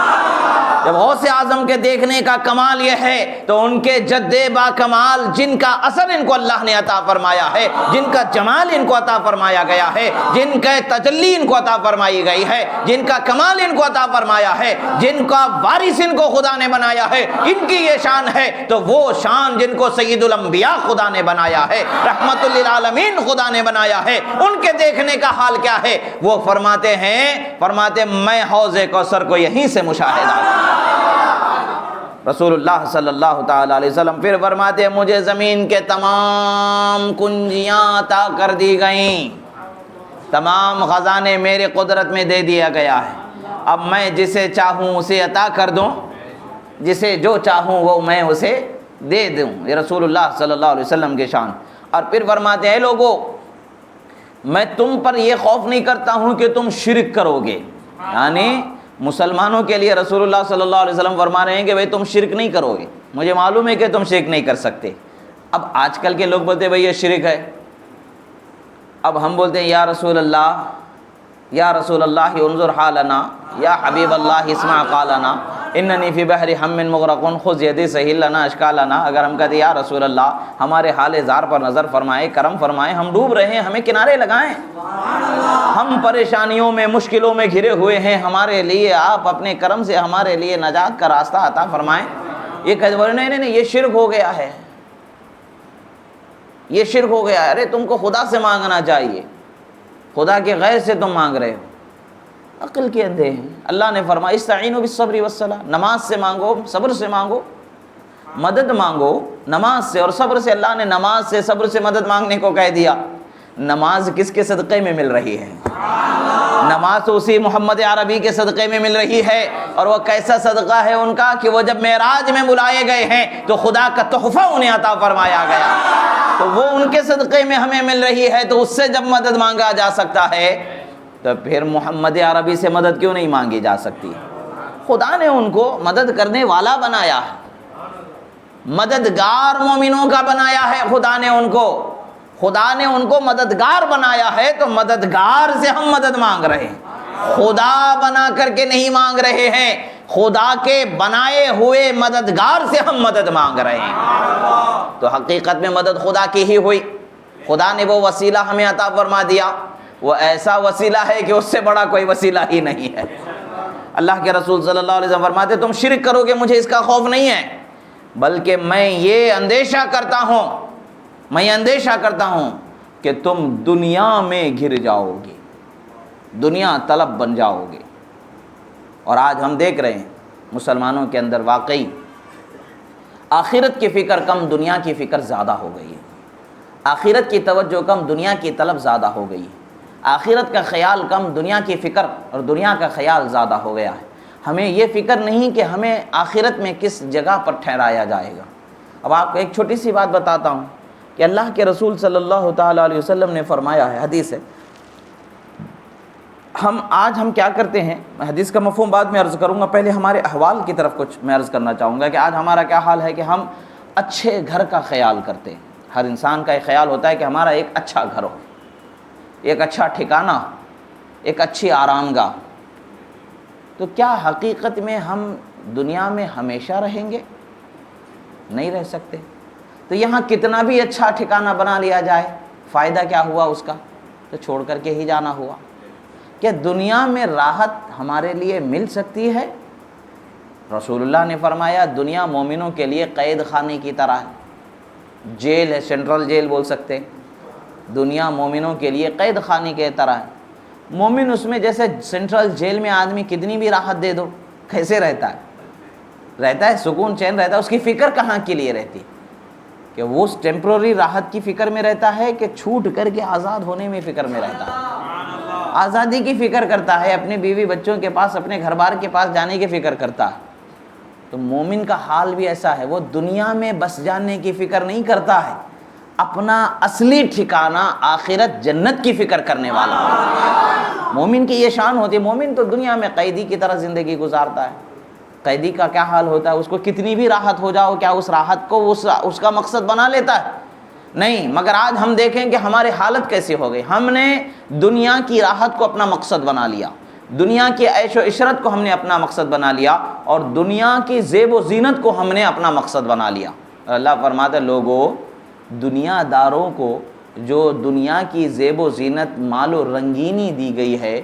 Speaker 1: جب غوث اعظم کے دیکھنے کا کمال یہ ہے تو ان کے جد با کمال جن کا اثر ان کو اللہ نے عطا فرمایا ہے، جن کا جمال ان کو عطا فرمایا گیا ہے، جن کا تجلی ان کو عطا فرمائی گئی ہے، جن کا کمال ان کو عطا فرمایا ہے، جن کا وارث ان کو خدا نے بنایا ہے، ان کی یہ شان ہے، تو وہ شان جن کو سید الانبیاء خدا نے بنایا ہے، رحمت للعالمین خدا نے بنایا ہے، ان کے دیکھنے کا حال کیا ہے؟ وہ فرماتے ہیں میں حوض کوثر کو یہیں سے مشاہدہ کروں۔ رسول اللہ صلی اللہ تعالیٰ علیہ وسلم پھر فرماتے ہیں مجھے زمین کے تمام کنجیاں عطا کر دی گئیں، تمام خزانے میرے قدرت میں دے دیا گیا ہے، اب میں جسے چاہوں اسے عطا کر دوں، جسے جو چاہوں وہ میں اسے دے دوں۔ یہ رسول اللہ صلی اللہ علیہ وسلم کے شان۔ اور پھر فرماتے ہیں لوگو میں تم پر یہ خوف نہیں کرتا ہوں کہ تم شرک کرو گے، یعنی مسلمانوں کے لیے رسول اللہ صلی اللہ علیہ وسلم فرما رہے ہیں کہ بھئی تم شرک نہیں کرو گے، مجھے معلوم ہے کہ تم شرک نہیں کر سکتے۔ اب آج کل کے لوگ بولتے ہیں بھئی یہ شرک ہے، اب ہم بولتے ہیں یا رسول اللہ انظر حالنا، یا حبیب اللہ اسمع قالنا، اننی فی بحر ہم مغرق خذ یدی سہل لنا اشکالنا۔ اگر ہم کہتے ہیں یا رسول اللہ ہمارے حال زار پر نظر فرمائے، کرم فرمائے، ہم ڈوب رہے ہیں، ہمیں کنارے لگائیں، ہم پریشانیوں میں مشکلوں میں گھرے ہوئے ہیں، ہمارے لیے آپ اپنے کرم سے ہمارے لیے نجات کا راستہ عطا فرمائیں۔ یہ کہتے بولے نہیں یہ شرک ہو گیا ہے، یہ شرک ہو گیا ہے۔ ارے تم کو خدا سے مانگنا چاہیے، خدا کے غیر سے تم مانگ رہے ہو، عقل کے اندھے ہیں۔ اللہ نے فرمایا استعینوا بالصبر والصلاۃ، نماز سے مانگو، صبر سے مانگو، مدد مانگو نماز سے اور صبر سے۔ اللہ نے نماز سے صبر سے مدد مانگنے کو کہہ دیا۔ نماز کس کے صدقے میں مل رہی ہے؟ نماز تو اسی محمد عربی کے صدقے میں مل رہی ہے، اور وہ کیسا صدقہ ہے ان کا کہ وہ جب معراج میں بلائے گئے ہیں تو خدا کا تحفہ انہیں عطا فرمایا گیا۔ تو وہ ان کے صدقے میں ہمیں مل رہی ہے تو اس سے جب مدد مانگا جا سکتا ہے تو پھر محمد عربی سے مدد کیوں نہیں مانگی جا سکتی؟ خدا نے ان کو مدد کرنے والا بنایا ہے، مددگار مومنوں کا بنایا ہے خدا نے ان کو مددگار بنایا ہے، تو مددگار سے ہم مدد مانگ رہے ہیں، خدا بنا کر کے نہیں مانگ رہے ہیں، خدا کے بنائے ہوئے مددگار سے ہم مدد مانگ رہے ہیں۔ تو حقیقت میں مدد خدا کی ہی ہوئی، خدا نے وہ وسیلہ ہمیں عطا فرما دیا، وہ ایسا وسیلہ ہے کہ اس سے بڑا کوئی وسیلہ ہی نہیں ہے۔ اللہ کے رسول صلی اللہ علیہ وسلم فرماتے تم شرک کرو گے مجھے اس کا خوف نہیں ہے، بلکہ میں یہ اندیشہ کرتا ہوں کہ تم دنیا میں گر جاؤ گے، دنیا طلب بن جاؤ گے۔ اور آج ہم دیکھ رہے ہیں مسلمانوں کے اندر واقعی آخرت کی فکر کم، دنیا کی فکر زیادہ ہو گئی ہے، آخرت کی توجہ کم، دنیا کی طلب زیادہ ہو گئی ہے، آخرت کا خیال کم، دنیا کی فکر اور دنیا کا خیال زیادہ ہو گیا ہے۔ ہمیں یہ فکر نہیں کہ ہمیں آخرت میں کس جگہ پر ٹھہرایا جائے گا۔ اب آپ کو ایک چھوٹی سی بات بتاتا ہوں کہ اللہ کے رسول صلی اللہ تعالیٰ علیہ وسلم نے فرمایا ہے، حدیث ہے، ہم کیا کرتے ہیں، میں حدیث کا مفہوم بعد میں عرض کروں گا، پہلے ہمارے احوال کی طرف کچھ میں عرض کرنا چاہوں گا کہ آج ہمارا کیا حال ہے کہ ہم اچھے گھر کا خیال کرتے ہیں۔ ہر انسان کا ایک خیال ہوتا ہے کہ ہمارا ایک اچھا گھر ہو، ایک اچھا ٹھکانہ، ایک اچھی آرام گاہ۔ تو کیا حقیقت میں ہم دنیا میں ہمیشہ رہیں گے؟ نہیں رہ سکتے۔ تو یہاں کتنا بھی اچھا ٹھکانہ بنا لیا جائے، فائدہ کیا ہوا اس کا؟ تو چھوڑ کر کے ہی جانا ہوا۔ کیا دنیا میں راحت ہمارے لیے مل سکتی ہے؟ رسول اللہ نے فرمایا دنیا مومنوں کے لیے قید خانے کی طرح ہے، جیل ہے، سینٹرل جیل بول سکتے ہیں۔ دنیا مومنوں کے لیے قید خانے کی طرح ہے، مومن اس میں جیسے سینٹرل جیل میں آدمی کتنی بھی راحت دے دو کیسے رہتا ہے سکون چین رہتا ہے، اس کی فکر کہاں کے لیے رہتی کہ وہ اس ٹیمپرری راحت کی فکر میں رہتا ہے کہ چھوٹ کر کے آزاد ہونے میں فکر میں رہتا ہے، آزادی کی فکر کرتا ہے، اپنے بیوی بچوں کے پاس، اپنے گھر بار کے پاس جانے کی فکر کرتا ہے۔ تو مومن کا حال بھی ایسا ہے، وہ دنیا میں بس جانے کی فکر نہیں کرتا ہے، اپنا اصلی ٹھکانہ آخرت جنت کی فکر کرنے والا ہے۔ مومن کی یہ شان ہوتی ہے، مومن تو دنیا میں قیدی کی طرح زندگی گزارتا ہے۔ قیدی کا کیا حال ہوتا ہے؟ اس کو کتنی بھی راحت ہو جاؤ، کیا اس راحت کو اس کا مقصد بنا لیتا ہے؟ نہیں۔ مگر آج ہم دیکھیں کہ ہماری حالت کیسی ہو گئی، ہم نے دنیا کی راحت کو اپنا مقصد بنا لیا، دنیا کی عیش و عشرت کو ہم نے اپنا مقصد بنا لیا، اور دنیا کی زیب و زینت کو ہم نے اپنا مقصد بنا لیا۔ اللہ فرماتا ہے لوگوں، دنیا داروں کو جو دنیا کی زیب و زینت، مال و رنگینی دی گئی ہے،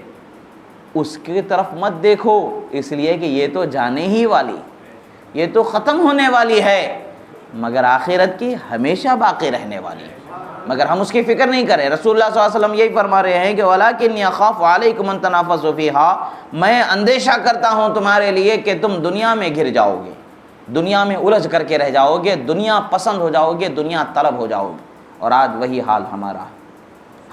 Speaker 1: اس کی طرف مت دیکھو، اس لیے کہ یہ تو جانے ہی والی، یہ تو ختم ہونے والی ہے، مگر آخرت کی ہمیشہ باقی رہنے والی ہے۔ مگر ہم اس کی فکر نہیں کریں۔ رسول اللہ صلی اللہ علیہ وسلم یہی فرما رہے ہیں کہ وَلَٰكِنِّي أَخَافُ عَلَيْكُمْ أَن تَنَافَسُوا فِيهَا، میں اندیشہ کرتا ہوں تمہارے لیے کہ تم دنیا میں گر جاؤ گے، دنیا میں الجھ کر کے رہ جاؤ گے، دنیا پسند ہو جاؤ گے، دنیا طلب ہو جاؤ گے۔ اور آج وہی حال ہمارا ہے،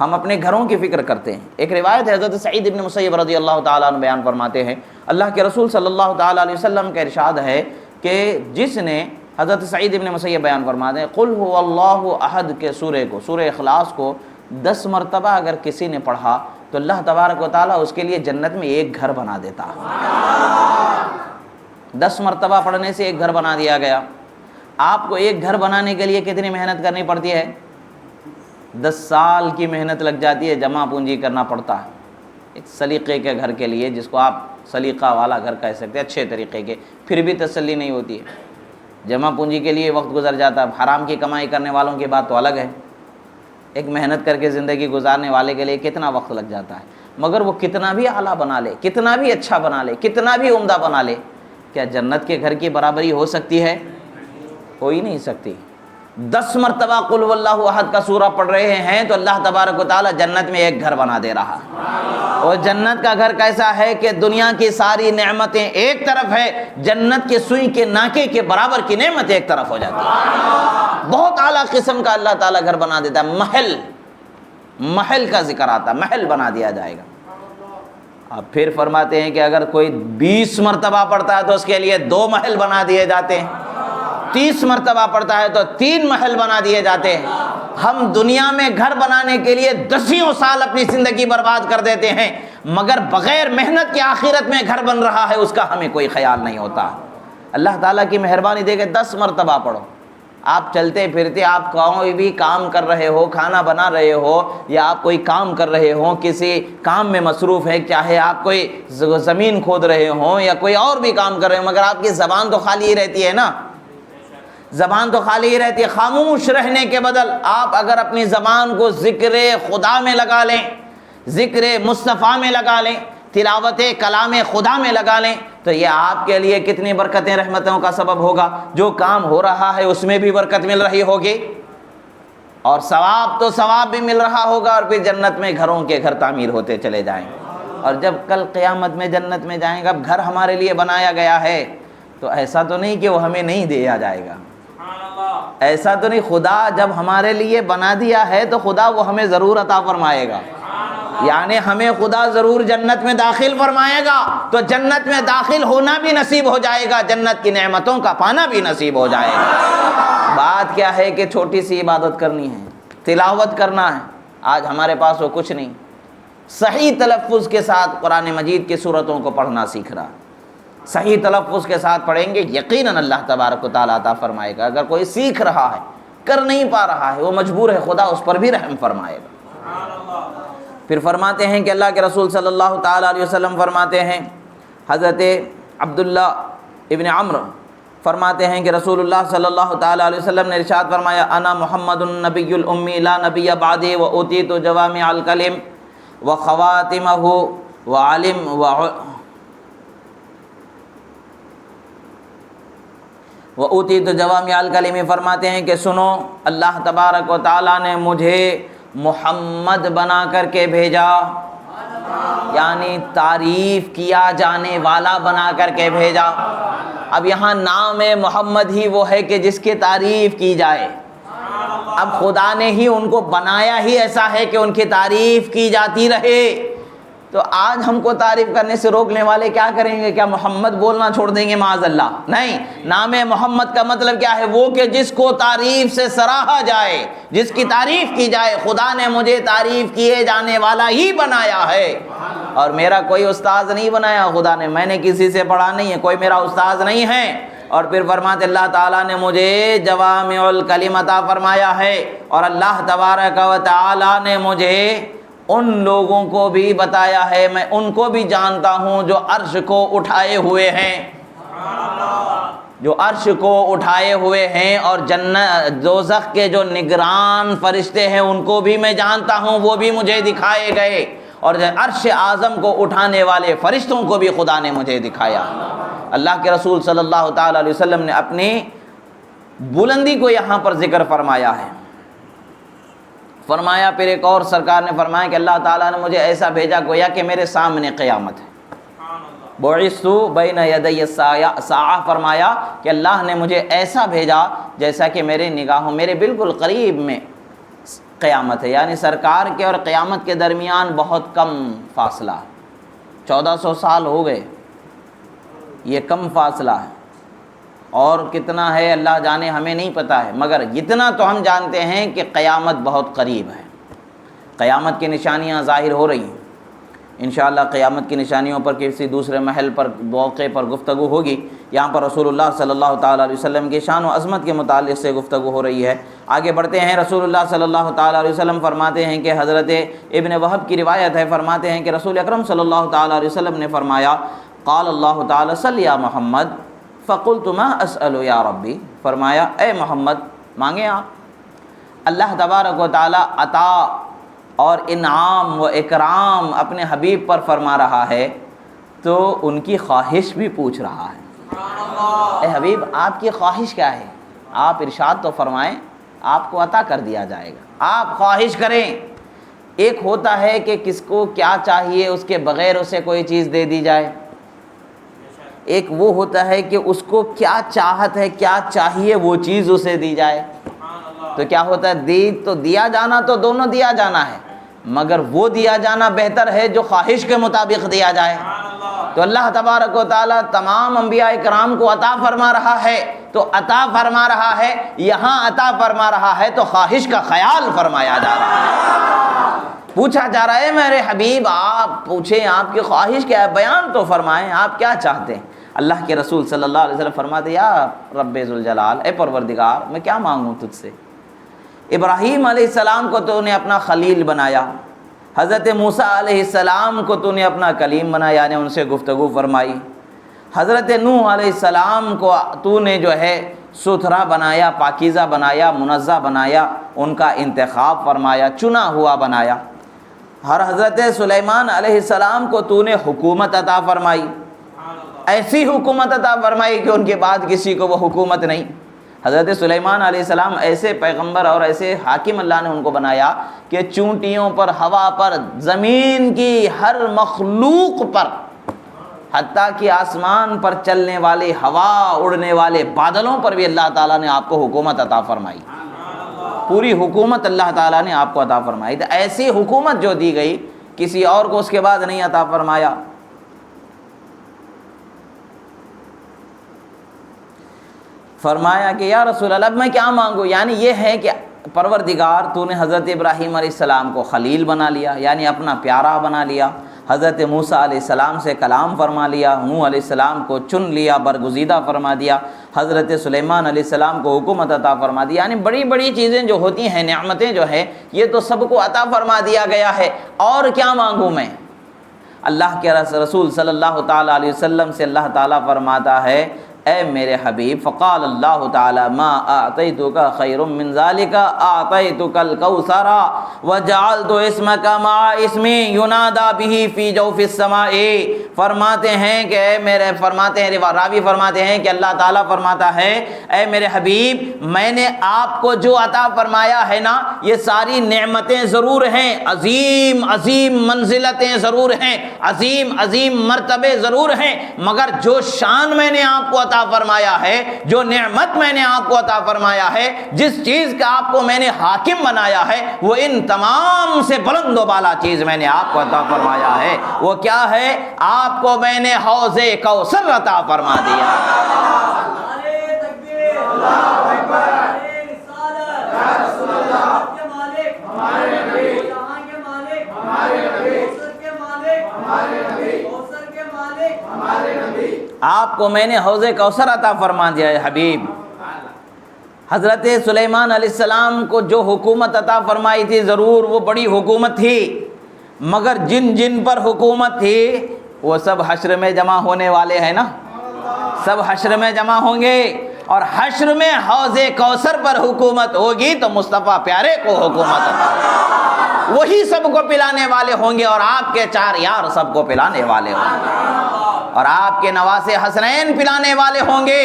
Speaker 1: ہم اپنے گھروں کی فکر کرتے ہیں۔ ایک روایت ہے، حضرت سعید بن مسیب رضی اللہ تعالیٰ عنہ بیان فرماتے ہیں، اللہ کے رسول صلی اللہ تعالیٰ علیہ وسلم کا ارشاد ہے کہ جس نے، حضرت سعید بن مسیب بیان فرماتے ہیں، قل هو اللہ احد کے سورہ کو، سورہ اخلاص کو 10 مرتبہ اگر کسی نے پڑھا تو اللہ تبارک و تعالیٰ اس کے لیے جنت میں ایک گھر بنا دیتا۔ 10 مرتبہ پڑھنے سے ایک گھر بنا دیا گیا۔ آپ کو ایک گھر بنانے کے لیے کتنی محنت کرنی پڑتی ہے؟ 10 سال کی محنت لگ جاتی ہے، جمع پونجی کرنا پڑتا ہے ایک سلیقے کے گھر کے لیے، جس کو آپ سلیقہ والا گھر کہہ سکتے ہیں، اچھے طریقے کے، پھر بھی تسلی نہیں ہوتی ہے، جمع پونجی کے لیے وقت گزر جاتا ہے۔ حرام کی کمائی کرنے والوں کی بات تو الگ ہے، ایک محنت کر کے زندگی گزارنے والے کے لیے کتنا وقت لگ جاتا ہے، مگر وہ کتنا بھی اعلیٰ بنا لے، کتنا بھی اچھا بنا لے، کتنا بھی عمدہ بنا لے، کیا جنت کے گھر کی برابری ہو سکتی ہے؟ ہو ہی نہیں سکتی۔ 10 مرتبہ قل هو اللہ احد کا سورہ پڑھ رہے ہیں تو اللہ تبارک و تعالیٰ جنت میں ایک گھر بنا دے رہا ہے۔ اور جنت کا گھر کیسا ہے کہ دنیا کی ساری نعمتیں ایک طرف ہے، جنت کے سوئی کے ناکے کے برابر کی نعمت ایک طرف ہو جاتی ہے۔ بہت اعلیٰ قسم کا اللہ تعالیٰ گھر بنا دیتا ہے، محل کا ذکر آتا، محل بنا دیا جائے گا۔ اب پھر فرماتے ہیں کہ اگر کوئی 20 مرتبہ پڑھتا ہے تو اس کے لیے 2 محل بنا دیے جاتے ہیں، 30 مرتبہ پڑھتا ہے تو 3 محل بنا دیے جاتے ہیں۔ ہم دنیا میں گھر بنانے کے لیے دسیوں سال اپنی زندگی برباد کر دیتے ہیں، مگر بغیر محنت کے آخرت میں گھر بن رہا ہے اس کا ہمیں کوئی خیال نہیں ہوتا۔ اللہ تعالیٰ کی مہربانی دے کے 10 مرتبہ پڑھو۔ آپ چلتے پھرتے، آپ کوئی بھی کام کر رہے ہو، کھانا بنا رہے ہو یا آپ کوئی کام کر رہے ہو، کسی کام میں مصروف ہے، چاہے آپ کوئی زمین کھود رہے ہوں یا کوئی اور بھی کام کر رہے ہوں، مگر آپ کی زبان تو خالی ہی رہتی ہے نا، زبان تو خالی ہی رہتی ہے۔ خاموش رہنے کے بدل آپ اگر اپنی زبان کو ذکر خدا میں لگا لیں، ذکر مصطفیٰ میں لگا لیں، تلاوت کلام خدا میں لگا لیں، تو یہ آپ کے لیے کتنی برکتیں، رحمتوں کا سبب ہوگا۔ جو کام ہو رہا ہے اس میں بھی برکت مل رہی ہوگی، اور ثواب تو ثواب بھی مل رہا ہوگا، اور پھر جنت میں گھروں کے گھر تعمیر ہوتے چلے جائیں گے۔ اور جب کل قیامت میں جنت میں جائیں گے، اب گھر ہمارے لیے بنایا گیا ہے، تو ایسا تو نہیں کہ وہ ہمیں نہیں دیا جائے گا، ایسا تو نہیں، خدا جب ہمارے لیے بنا دیا ہے تو خدا وہ ہمیں ضرور عطا فرمائے گا، یعنی ہمیں خدا ضرور جنت میں داخل فرمائے گا، تو جنت میں داخل ہونا بھی نصیب ہو جائے گا، جنت کی نعمتوں کا پانا بھی نصیب ہو جائے گا۔ بات کیا ہے کہ چھوٹی سی عبادت کرنی ہے، تلاوت کرنا ہے، آج ہمارے پاس وہ کچھ نہیں۔ صحیح تلفظ کے ساتھ قرآن مجید کی سورتوں کو پڑھنا سیکھ رہا، صحیح تلفظ کے ساتھ پڑھیں گے، یقیناً اللہ تبارک و تعالیٰ عطا فرمائے گا۔ اگر کوئی سیکھ رہا ہے، کر نہیں پا رہا ہے، وہ مجبور ہے، خدا اس پر بھی رحم فرمائے گا۔ پھر فرماتے ہیں کہ اللہ کے رسول صلی اللہ تعالیٰ علیہ وسلم فرماتے ہیں، حضرت عبداللہ ابن عمرو فرماتے ہیں کہ رسول اللہ صلی اللہ تعالیٰ علیہ وسلم نے ارشاد فرمایا، انا محمد النبی الامی لا نبی بعدی واوتیت جوامع الکلم وخواتمہ وعلم وَأُوتِيتُ جَوَامِعَ الْكَلِمِ، فرماتے ہیں کہ سنو، اللہ تبارک و تعالیٰ نے مجھے محمد بنا کر کے بھیجا، یعنی تعریف کیا جانے والا بنا کر کے بھیجا۔ اب یہاں نام محمد ہی وہ ہے کہ جس کی تعریف کی جائے، اب خدا نے ہی ان کو بنایا ہی ایسا ہے کہ ان کی تعریف کی جاتی رہے۔ تو آج ہم کو تعریف کرنے سے روکنے والے کیا کریں گے؟ کیا محمد بولنا چھوڑ دیں گے؟ معاذ اللہ، نہیں۔ نام محمد کا مطلب کیا ہے؟ وہ کہ جس کو تعریف سے سراہا جائے، جس کی تعریف کی جائے۔ خدا نے مجھے تعریف کیے جانے والا ہی بنایا ہے، اور میرا کوئی استاذ نہیں بنایا خدا نے، میں نے کسی سے پڑھا نہیں ہے، کوئی میرا استاذ نہیں ہے۔ اور پھر فرماتے اللہ تعالیٰ نے مجھے جوامع الکلم عطا فرمایا ہے، اور اللہ تبارک و تعالیٰ نے مجھے ان لوگوں کو بھی بتایا ہے، میں ان کو بھی جانتا ہوں جو عرش کو اٹھائے ہوئے ہیں، جو عرش کو اٹھائے ہوئے ہیں، اور جنت دوزخ کے جو نگران فرشتے ہیں ان کو بھی میں جانتا ہوں، وہ بھی مجھے دکھائے گئے، اور عرش اعظم کو اٹھانے والے فرشتوں کو بھی خدا نے مجھے دکھایا۔ اللہ کے رسول صلی اللہ تعالیٰ علیہ وسلم نے اپنی بلندی کو یہاں پر ذکر فرمایا ہے۔ فرمایا پھر ایک اور سرکار نے فرمایا کہ اللہ تعالیٰ نے مجھے ایسا بھیجا گویا کہ میرے سامنے قیامت ہے۔ بعثت بین یدی الساعہ، فرمایا کہ اللہ نے مجھے ایسا بھیجا جیسا کہ میرے نگاہوں، میرے بالکل قریب میں قیامت ہے، یعنی سرکار کے اور قیامت کے درمیان بہت کم فاصلہ ہے، 1400 سال ہو گئے، یہ کم فاصلہ ہے، اور کتنا ہے اللہ جانے، ہمیں نہیں پتہ ہے، مگر اتنا تو ہم جانتے ہیں کہ قیامت بہت قریب ہے، قیامت کی نشانیاں ظاہر ہو رہی ہیں۔ انشاءاللہ قیامت کی نشانیوں پر کسی دوسرے محل پر موقع پر گفتگو ہوگی۔ یہاں پر رسول اللہ صلی اللہ تعالیٰ علیہ وسلم کی شان و عظمت کے متعلق سے گفتگو ہو رہی ہے۔ آگے بڑھتے ہیں۔ رسول اللہ صلی اللہ تعالیٰ علیہ وسلم فرماتے ہیں کہ حضرت ابن وہب کی روایت ہے، فرماتے ہیں کہ رسول اکرم صلی اللہ تعالیٰ علیہ وسلم نے فرمایا، قال اللہ تعالیٰ صلی یا محمد فقلت ما اسأل یا ربی، فرمایا اے محمد مانگیں آپ۔ اللہ تبارک و تعالیٰ عطا اور انعام و اکرام اپنے حبیب پر فرما رہا ہے، تو ان کی خواہش بھی پوچھ رہا ہے۔ اے حبیب آپ کی خواہش کیا ہے؟ آپ ارشاد تو فرمائیں، آپ کو عطا کر دیا جائے گا، آپ خواہش کریں۔ ایک ہوتا ہے کہ کس کو کیا چاہیے اس کے بغیر اسے کوئی چیز دے دی جائے، ایک وہ ہوتا ہے کہ اس کو کیا چاہت ہے، کیا چاہیے وہ چیز اسے دی جائے۔ تو کیا ہوتا ہے، تو دیا جانا تو دونوں دیا جانا ہے، مگر وہ دیا جانا بہتر ہے جو خواہش کے مطابق دیا جائے۔ تو اللہ تبارک و تعالیٰ تمام انبیاء کرام کو عطا فرما رہا ہے، تو عطا فرما رہا ہے، یہاں عطا فرما رہا ہے تو خواہش کا خیال فرمایا جا رہا ہے۔ پوچھا جا رہا ہے میرے حبیب آپ پوچھیں آپ کی خواہش کیا ہے، بیان تو فرمائیں آپ کیا چاہتے ہیں۔ اللہ کے رسول صلی اللہ علیہ وسلم فرماتے یا رب ذوالجلال، اے پروردگار میں کیا مانگوں تجھ سے؟ ابراہیم علیہ السلام کو تو نے اپنا خلیل بنایا، حضرت موسیٰ علیہ السلام کو تو نے اپنا کلیم بنایا، یعنی ان سے گفتگو فرمائی، حضرت نوح علیہ السلام کو تو نے جو ہے ستھرا بنایا، پاکیزہ بنایا، منزہ بنایا، ان کا انتخاب فرمایا، چنا ہوا بنایا۔ ہر حضرت سلیمان علیہ السلام کو تو نے حکومت عطا فرمائی، ایسی حکومت عطا فرمائی کہ ان کے بعد کسی کو وہ حکومت نہیں۔ حضرت سلیمان علیہ السلام ایسے پیغمبر اور ایسے حاکم اللہ نے ان کو بنایا کہ چونٹیوں پر، ہوا پر، زمین کی ہر مخلوق پر، حتیٰ کہ آسمان پر چلنے والے، ہوا اڑنے والے بادلوں پر بھی اللہ تعالیٰ نے آپ کو حکومت عطا فرمائی، پوری حکومت اللہ تعالیٰ نے آپ کو عطا فرمائی۔ تو ایسی حکومت جو دی گئی کسی اور کو اس کے بعد نہیں عطا فرمایا۔ فرمایا کہ یا رسول اللہ اب میں کیا مانگوں، یعنی یہ ہے کہ پروردگار تو نے حضرت ابراہیم علیہ السلام کو خلیل بنا لیا، یعنی اپنا پیارا بنا لیا، حضرت موسیٰ علیہ السلام سے کلام فرما لیا، نوح علیہ السلام کو چن لیا، برگزیدہ فرما دیا، حضرت سلیمان علیہ السلام کو حکومت عطا فرما دیا، یعنی بڑی بڑی چیزیں جو ہوتی ہیں، نعمتیں جو ہے یہ تو سب کو عطا فرما دیا گیا ہے، اور کیا مانگوں میں؟ اللہ کے رسول صلی اللہ تعالیٰ علیہ وسلم سے اللہ تعالیٰ فرماتا ہے اے میرے حبیب، فقال اللہ تعالی ما اعطیتک خیر من ذالک اعطیتک الکوثر وجعلت اسمک مع اسمی ینادی بہ فی جوف السماء۔ فرماتے ہیں کہ اے میرے راوی فرماتے ہیں کہ اللہ تعالیٰ فرماتا ہے اے میرے حبیب میں نے آپ کو جو عطا فرمایا ہے نا یہ ساری نعمتیں ضرور ہیں، عظیم عظیم منزلتیں ضرور ہیں، عظیم عظیم مرتبے ضرور ہیں، مگر جو شان میں نے آپ کو عطا فرمایا ہے، جو نعمت میں نے آپ کو عطا فرمایا ہے، جس چیز کا آپ کو میں نے حاکم بنایا ہے، وہ ان تمام سے بلند و بالا چیز میں نے آپ کو عطا فرمایا ہے۔ وہ کیا ہے؟ آپ کو میں نے حوض کوثر عطا فرما دیا۔ آپ کو میں نے حوض کوثر عطا فرما دیا ہے حبیب۔ حضرت سلیمان علیہ السلام کو جو حکومت عطا فرمائی تھی ضرور وہ بڑی حکومت تھی، مگر جن جن پر حکومت تھی وہ سب حشر میں جمع ہونے والے ہیں نا، سب حشر میں جمع ہوں گے، اور حشر میں حوض کوثر پر حکومت ہوگی تو مصطفیٰ پیارے کو حکومت عطا، وہی سب کو پلانے والے ہوں گے، اور آپ کے چار یار سب کو پلانے والے ہوں گے، اور آپ کے نواسے حسنین پلانے والے ہوں گے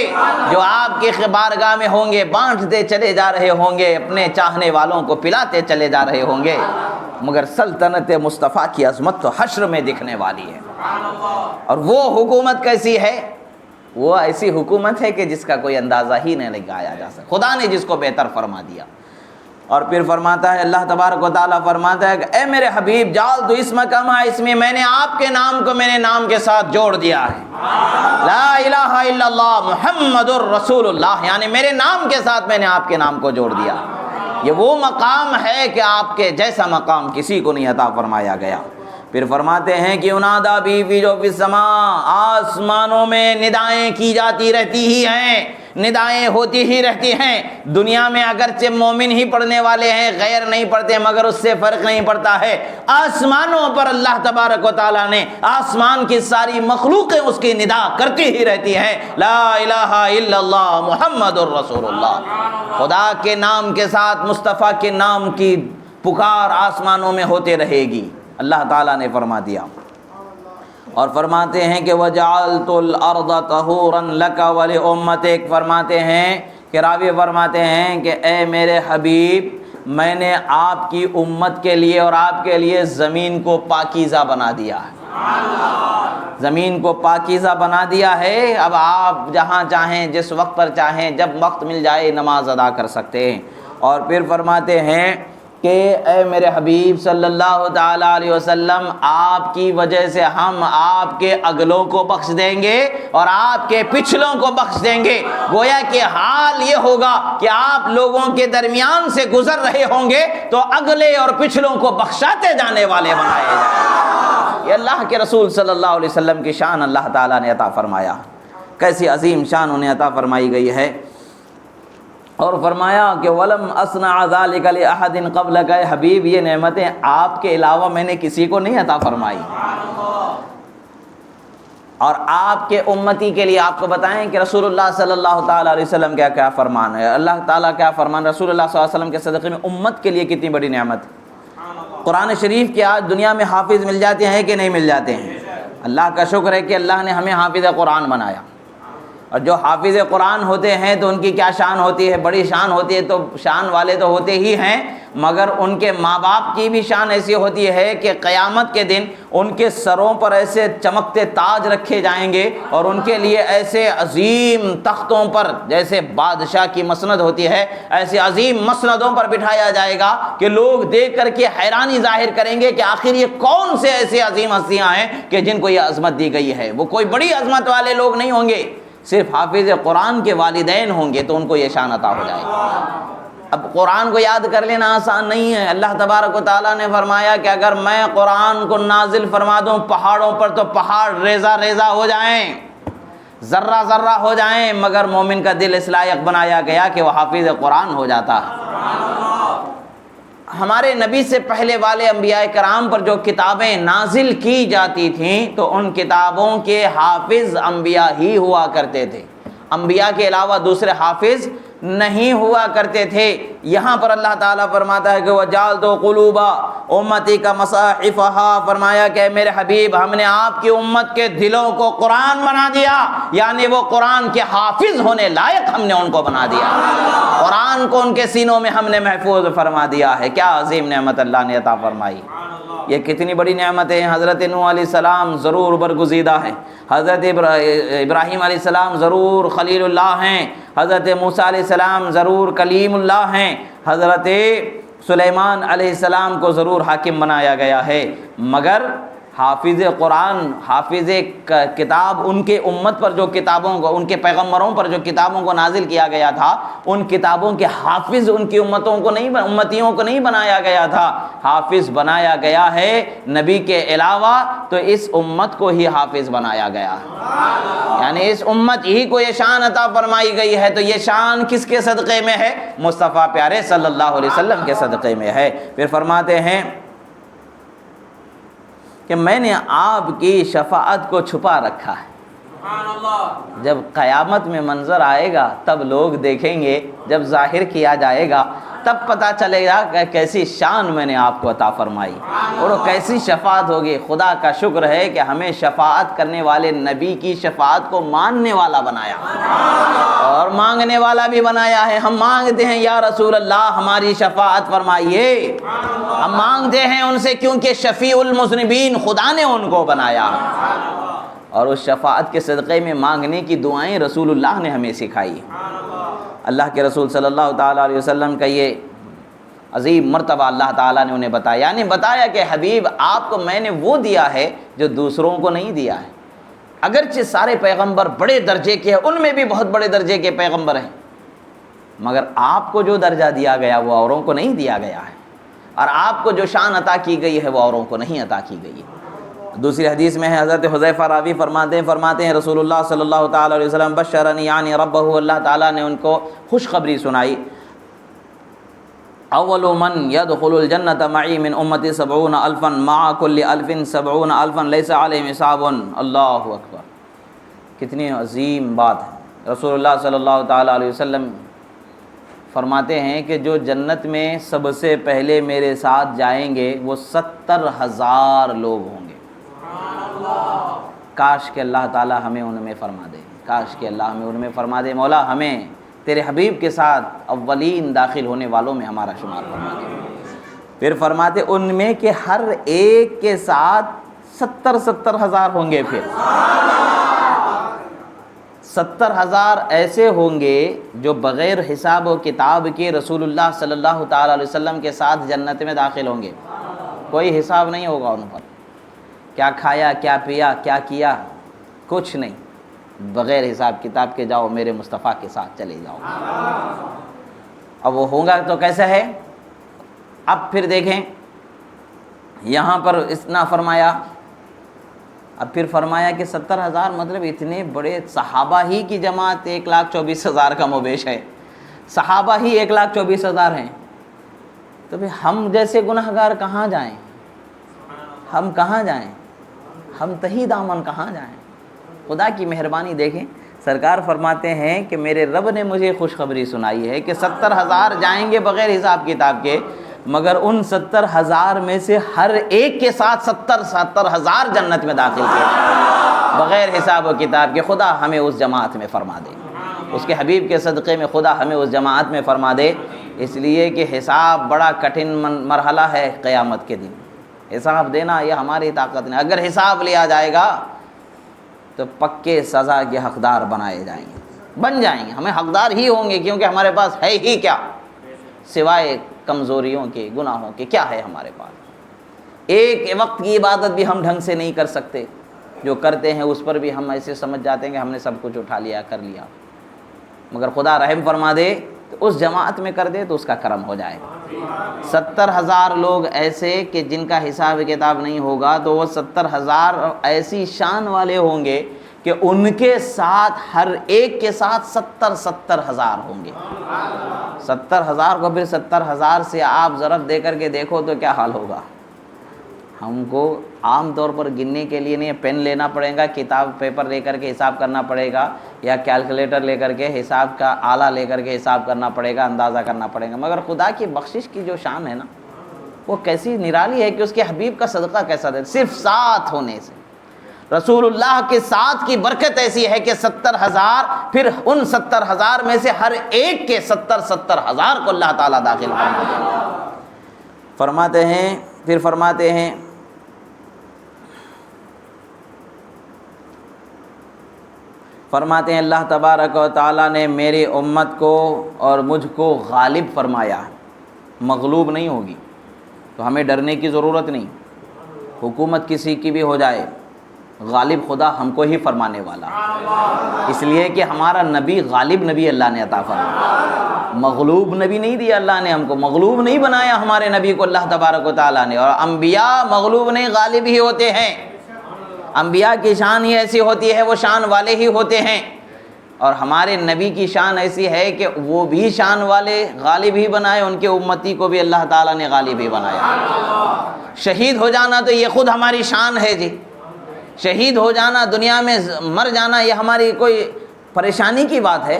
Speaker 1: جو آپ کی بارگاہ میں ہوں گے، بانٹتے چلے جا رہے ہوں گے، اپنے چاہنے والوں کو پلاتے چلے جا رہے ہوں گے، مگر سلطنت مصطفیٰ کی عظمت تو حشر میں دکھنے والی ہے۔ اور وہ حکومت کیسی ہے؟ وہ ایسی حکومت ہے کہ جس کا کوئی اندازہ ہی نہیں لگایا جا سکتا، خدا نے جس کو بہتر فرما دیا۔ اور پھر فرماتا ہے اللہ تبارک و تعالیٰ فرماتا ہے کہ اے میرے حبیب جعلت اسمک مع اسمی، میں نے آپ کے نام کو میں نے نام کے ساتھ جوڑ دیا ہے، لا الہ الا اللہ محمد الرسول اللہ، یعنی میرے نام کے ساتھ میں نے آپ کے نام کو جوڑ دیا۔ یہ وہ مقام ہے کہ آپ کے جیسا مقام کسی کو نہیں عطا فرمایا گیا۔ پھر فرماتے ہیں کہ ینادی بہ فی جوف السماء، آسمانوں میں ندائیں کی جاتی رہتی ہی ہیں، ندائیں ہوتی ہی رہتی ہیں۔ دنیا میں اگرچہ مومن ہی پڑھنے والے ہیں، غیر نہیں پڑھتے، مگر اس سے فرق نہیں پڑتا ہے، آسمانوں پر اللہ تبارک و تعالیٰ نے، آسمان کی ساری مخلوقیں اس کی ندا کرتی ہی رہتی ہیں، لا الہ الا اللہ محمد الرسول اللہ۔ خدا کے نام کے ساتھ مصطفیٰ کے نام کی پکار آسمانوں میں ہوتے رہے گی، اللہ تعالیٰ نے فرما دیا۔ اور فرماتے ہیں کہ وَجَعَلْتُ الْأَرْضَ طَهُورًا لَكَ وَلِأُمَّتِكَ، فرماتے ہیں کہ راوی فرماتے ہیں کہ اے میرے حبیب میں نے آپ کی امت کے لیے اور آپ کے لیے زمین کو پاکیزہ بنا دیا ہے، زمین کو پاکیزہ بنا دیا ہے۔ اب آپ جہاں چاہیں، جس وقت پر چاہیں، جب وقت مل جائے نماز ادا کر سکتے ہیں۔ اور پھر فرماتے ہیں کہ اے میرے حبیب صلی اللہ تعالیٰ علیہ وسلم، آپ کی وجہ سے ہم آپ کے اگلوں کو بخش دیں گے اور آپ کے پچھلوں کو بخش دیں گے۔ گویا کہ حال یہ ہوگا کہ آپ لوگوں کے درمیان سے گزر رہے ہوں گے تو اگلے اور پچھلوں کو بخشاتے جانے والے بنائے جائیں۔ یہ اللہ کے رسول صلی اللہ علیہ وسلم کی شان اللہ تعالیٰ نے عطا فرمایا، کیسی عظیم شان انہیں عطا فرمائی گئی ہے۔ اور فرمایا کہ وَلَمْ أَصْنَعَ ذَلِكَ لِأَحَدٍ قَبْلَكَ، اے حبیب یہ نعمتیں آپ کے علاوہ میں نے کسی کو نہیں عطا فرمائی۔ اور آپ کے امتی کے لیے آپ کو بتائیں کہ رسول اللہ صلی اللہ تعالیٰ علیہ وسلم کا کیا فرمان ہے، اللہ تعالیٰ کیا فرمان، رسول اللہ صلی اللہ علیہ وسلم کے صدقے میں امت کے لیے کتنی بڑی نعمت۔ قرآن شریف کے آج دنیا میں حافظ مل جاتے ہیں کہ نہیں مل جاتے ہیں؟ اللہ کا شکر ہے کہ اللہ نے ہمیں حافظ قرآن بنایا، اور جو حافظ قرآن ہوتے ہیں تو ان کی کیا شان ہوتی ہے، بڑی شان ہوتی ہے۔ تو شان والے تو ہوتے ہی ہیں، مگر ان کے ماں باپ کی بھی شان ایسی ہوتی ہے کہ قیامت کے دن ان کے سروں پر ایسے چمکتے تاج رکھے جائیں گے اور ان کے لیے ایسے عظیم تختوں پر، جیسے بادشاہ کی مسند ہوتی ہے، ایسے عظیم مسندوں پر بٹھایا جائے گا کہ لوگ دیکھ کر کے حیرانی ظاہر کریں گے کہ آخر یہ کون سے ایسے عظیم ہستیاں ہیں کہ جن کو یہ عظمت دی گئی ہے۔ وہ کوئی بڑی عظمت والے لوگ نہیں ہوں گے، صرف حافظ قرآن کے والدین ہوں گے تو ان کو یہ شان عطا ہو جائے گی۔ اب قرآن کو یاد کر لینا آسان نہیں ہے۔ اللہ تبارک و تعالیٰ نے فرمایا کہ اگر میں قرآن کو نازل فرما دوں پہاڑوں پر تو پہاڑ ریزہ ریزہ ہو جائیں، ذرہ ذرہ ہو جائیں، مگر مومن کا دل اس لائق بنایا گیا کہ وہ حافظ قرآن ہو جاتا ہے۔ ہمارے نبی سے پہلے والے انبیاء کرام پر جو کتابیں نازل کی جاتی تھیں تو ان کتابوں کے حافظ انبیاء ہی ہوا کرتے تھے، انبیاء کے علاوہ دوسرے حافظ نہیں ہوا کرتے تھے۔ یہاں پر اللہ تعالیٰ فرماتا ہے کہ وَجَعَلْتُ قُلُوبَ أُمَّتِكَ مَصَاحِفَهَا، فرمایا کہ میرے حبیب ہم نے آپ کی امت کے دلوں کو قرآن بنا دیا، یعنی وہ قرآن کے حافظ ہونے لائق ہم نے ان کو بنا دیا، قرآن کو ان کے سینوں میں ہم نے محفوظ فرما دیا ہے۔ کیا عظیم نعمت اللہ نے عطا فرمائی، یہ کتنی بڑی نعمت ہے۔ حضرت نوح علیہ السلام ضرور برگزیدہ ہیں، حضرت ابراہیم علیہ السلام ضرور خلیل اللہ ہیں، حضرت موسیٰ علیہ السلام ضرور کلیم اللہ ہیں، حضرت سلیمان علیہ السلام کو ضرور حاکم بنایا گیا ہے، مگر حافظ قرآن، حافظ کتاب، ان کے امت پر جو کتابوں کو، ان کے پیغمبروں پر جو کتابوں کو نازل کیا گیا تھا، ان کتابوں کے حافظ ان کی امتیوں کو نہیں بنایا گیا تھا، حافظ بنایا گیا ہے نبی کے علاوہ تو اس امت کو ہی حافظ بنایا گیا ہے، یعنی اس امت ہی کو یہ شان عطا فرمائی گئی ہے۔ تو یہ شان کس کے صدقے میں ہے؟ مصطفیٰ پیارے صلی اللہ علیہ وسلم کے صدقے میں ہے۔ پھر فرماتے ہیں کہ میں نے آپ کی شفاعت کو چھپا رکھا ہے، جب قیامت میں منظر آئے گا تب لوگ دیکھیں گے، جب ظاہر کیا جائے گا تب پتہ چلے گا کہ کیسی شان میں نے آپ کو عطا فرمائی اور وہ کیسی شفاعت ہوگی۔ خدا کا شکر ہے کہ ہمیں شفاعت کرنے والے نبی کی شفاعت کو ماننے والا بنایا اور مانگنے والا بھی بنایا ہے۔ ہم مانگتے ہیں یا رسول اللہ ہماری شفاعت فرمائیے، ہم مانگتے ہیں ان سے کیونکہ شفیع المذنبین خدا نے ان کو بنایا، اور اس شفاعت کے صدقے میں مانگنے کی دعائیں رسول اللہ نے ہمیں سکھائی۔ اللہ کے رسول صلی اللہ تعالیٰ علیہ وسلم کا یہ عظیم مرتبہ اللہ تعالیٰ نے انہیں بتایا، یعنی بتایا کہ حبیب آپ کو میں نے وہ دیا ہے جو دوسروں کو نہیں دیا ہے۔ اگرچہ سارے پیغمبر بڑے درجے کے ہیں، ان میں بھی بہت بڑے درجے کے پیغمبر ہیں، مگر آپ کو جو درجہ دیا گیا وہ اوروں کو نہیں دیا گیا ہے، اور آپ کو جو شان عطا کی گئی ہے وہ اوروں کو نہیں عطا کی گئی ہے۔ دوسری حدیث میں ہے، حضرت حذیفہ راوی فرماتے ہیں رسول اللہ صلی اللہ تعالیٰ علیہ وسلم بشرنی یعنی ربہ، اللہ تعالیٰ نے ان کو خوشخبری سنائی، اول من يدخل الجنة معي من امتی 70,000 مع كل 1000 70,000 ليس عليهم حساب۔ اللہ اکبر، کتنی عظیم بات ہے۔ رسول اللہ صلی اللہ تعالیٰ علیہ وسلم فرماتے ہیں کہ جو جنت میں سب سے پہلے میرے ساتھ جائیں گے وہ 70,000 لوگ ہوں گے۔ کاش کہ اللہ تعالیٰ ہمیں ان میں فرما دے، کاش کہ اللہ ہمیں ان میں فرما دے۔ مولا ہمیں تیرے حبیب کے ساتھ اولین داخل ہونے والوں میں ہمارا شمار فرما دے۔ پھر فرماتے ان میں کہ ہر ایک کے ساتھ 70,000 ہوں گے، پھر 70,000 ایسے ہوں گے جو بغیر حساب و کتاب کے رسول اللہ صلی اللہ تعالیٰ علیہ وسلم کے ساتھ جنت میں داخل ہوں گے. کوئی حساب نہیں ہوگا ان پر، کیا کھایا، کیا پیا، کیا کیا، کچھ نہیں. بغیر حساب کتاب کے جاؤ، میرے مصطفیٰ کے ساتھ چلے جاؤ. اب وہ ہوگا تو کیسا ہے؟ اب پھر دیکھیں یہاں پر اتنا فرمایا، اب پھر فرمایا کہ 70,000 مطلب اتنے بڑے صحابہ ہی کی جماعت 1,24,000 کا مبیش ہے. صحابہ ہی 1,24,000 ہیں. تو پھر ہم جیسے گناہگار کہاں جائیں؟ ہم کہاں جائیں؟ ہم تہی دامن کہاں جائیں؟ خدا کی مہربانی دیکھیں، سرکار فرماتے ہیں کہ میرے رب نے مجھے خوشخبری سنائی ہے کہ 70,000 جائیں گے بغیر حساب کتاب کے، مگر ان 70,000 میں سے ہر ایک کے ساتھ 70,000 جنت میں داخل کیے بغیر حساب و کتاب کے. خدا ہمیں اس جماعت میں فرما دے، اس کے حبیب کے صدقے میں خدا ہمیں اس جماعت میں فرما دے. اس لیے کہ حساب بڑا کٹھن مرحلہ ہے قیامت کے دن. حساب دینا یہ ہماری طاقت نہیں. اگر حساب لیا جائے گا تو پکے سزا کے حقدار بنائے جائیں گے، بن جائیں گے. ہمیں حقدار ہی ہوں گے کیونکہ ہمارے پاس ہے ہی کیا سوائے کمزوریوں کے، گناہوں کے، کیا ہے ہمارے پاس؟ ایک وقت کی عبادت بھی ہم ڈھنگ سے نہیں کر سکتے. جو کرتے ہیں اس پر بھی ہم ایسے سمجھ جاتے ہیں کہ ہم نے سب کچھ اٹھا لیا، کر لیا. مگر خدا رحم فرما دے تو اس جماعت میں کر دے تو اس کا کرم ہو جائے. 70,000 لوگ ایسے کہ جن کا حساب کتاب نہیں ہوگا، تو وہ 70,000 ایسی شان والے ہوں گے کہ ان کے ساتھ ہر ایک کے ساتھ 70,000 ہوں گے. 70,000 کو پھر 70,000 سے آپ ضرب دے کر کے دیکھو تو کیا حال ہوگا. ہم کو عام طور پر گننے کے لیے نہیں، پین لینا پڑے گا، کتاب پیپر لے کر کے حساب کرنا پڑے گا، یا کیلکولیٹر لے کر کے حساب کا آلہ لے کر کے حساب کرنا پڑے گا، اندازہ کرنا پڑے گا. مگر خدا کی بخشش کی جو شان ہے نا، وہ کیسی نرالی ہے کہ اس کے حبیب کا صدقہ کیسا دے. صرف ساتھ ہونے سے، رسول اللہ کے ساتھ کی برکت ایسی ہے کہ 70,000، پھر ان 70,000 میں سے ہر ایک کے 70,000 کو اللہ تعالیٰ داخل فرما دے. فرماتے ہیں، پھر فرماتے ہیں اللہ تبارک و تعالیٰ نے میری امت کو اور مجھ کو غالب فرمایا، مغلوب نہیں ہوگی. تو ہمیں ڈرنے کی ضرورت نہیں. حکومت کسی کی بھی ہو جائے، غالب خدا ہم کو ہی فرمانے والا، اس لیے کہ ہمارا نبی غالب نبی اللہ نے عطا فرمایا. مغلوب نبی نہیں دیا اللہ نے ہم کو، مغلوب نہیں بنایا ہمارے نبی کو اللہ تبارک و تعالیٰ نے. اور انبیاء مغلوب نہیں، غالب ہی ہوتے ہیں. انبیاء کی شان ہی ایسی ہوتی ہے، وہ شان والے ہی ہوتے ہیں. اور ہمارے نبی کی شان ایسی ہے کہ وہ بھی شان والے، غالب ہی بنائے، ان کے امتی کو بھی اللہ تعالیٰ نے غالب ہی بنایا. شہید ہو جانا تو یہ خود ہماری شان ہے جی. شہید ہو جانا، دنیا میں مر جانا، یہ ہماری کوئی پریشانی کی بات ہے؟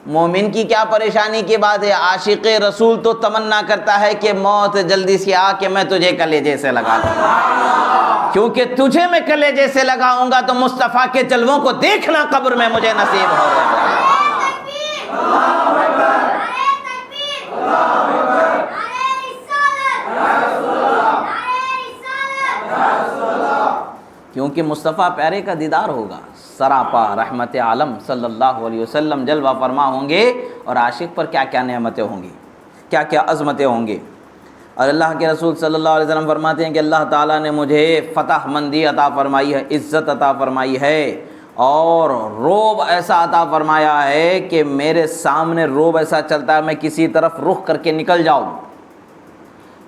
Speaker 1: مومن کی کیا پریشانی کی بات ہے؟ عاشق رسول تو تمنا کرتا ہے کہ موت جلدی سے آ کہ میں تجھے کلیجے سے لگا دوں، کیونکہ تجھے میں کلیجے سے لگاؤں گا تو مصطفیٰ کے جلووں کو دیکھنا قبر میں مجھے نصیب ہو رہا ہے. کیونکہ مصطفیٰ پیارے کا دیدار ہوگا، سراپا رحمت عالم صلی اللہ علیہ وسلم جلوہ فرما ہوں گے، اور عاشق پر کیا کیا نعمتیں ہوں گی، کیا کیا عظمتیں ہوں گی. اور اللہ کے رسول صلی اللہ علیہ وسلم فرماتے ہیں کہ اللہ تعالیٰ نے مجھے فتح مندی عطا فرمائی ہے، عزت عطا فرمائی ہے، اور روب ایسا عطا فرمایا ہے کہ میرے سامنے روب ایسا چلتا ہے میں کسی طرف رخ کر کے نکل جاؤں،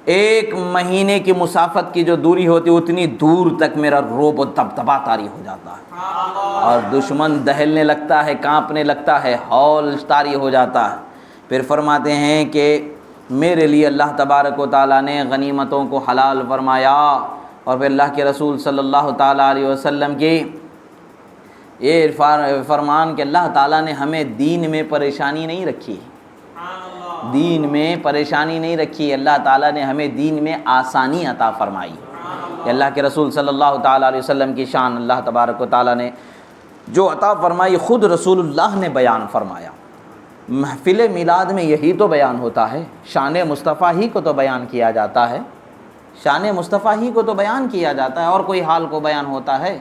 Speaker 1: 1 مہینے کی مسافت کی جو دوری ہوتی اتنی دور تک میرا روب و دبدبا طاری ہو جاتا ہے، اور دشمن دہلنے لگتا ہے، کانپنے لگتا ہے، ہول طاری ہو جاتا ہے. پھر فرماتے ہیں کہ میرے لیے اللہ تبارک و تعالیٰ نے غنیمتوں کو حلال فرمایا. اور پھر اللہ کے رسول صلی اللہ تعالیٰ علیہ وسلم کی یہ فرمان کہ اللہ تعالیٰ نے ہمیں دین میں پریشانی نہیں رکھی، دین میں پریشانی نہیں رکھی. اللہ تعالیٰ نے ہمیں دین میں آسانی عطا فرمائی. کہ اللہ کے رسول صلی اللہ تعالیٰ علیہ وسلم کی شان اللہ تبارک و تعالیٰ نے جو عطا فرمائی خود رسول اللہ نے بیان فرمایا. محفل میلاد میں یہی تو بیان ہوتا ہے، شان مصطفیٰ ہی کو تو بیان کیا جاتا ہے، شان مصطفیٰ ہی کو تو بیان کیا جاتا ہے، اور کوئی حال کو بیان ہوتا ہے؟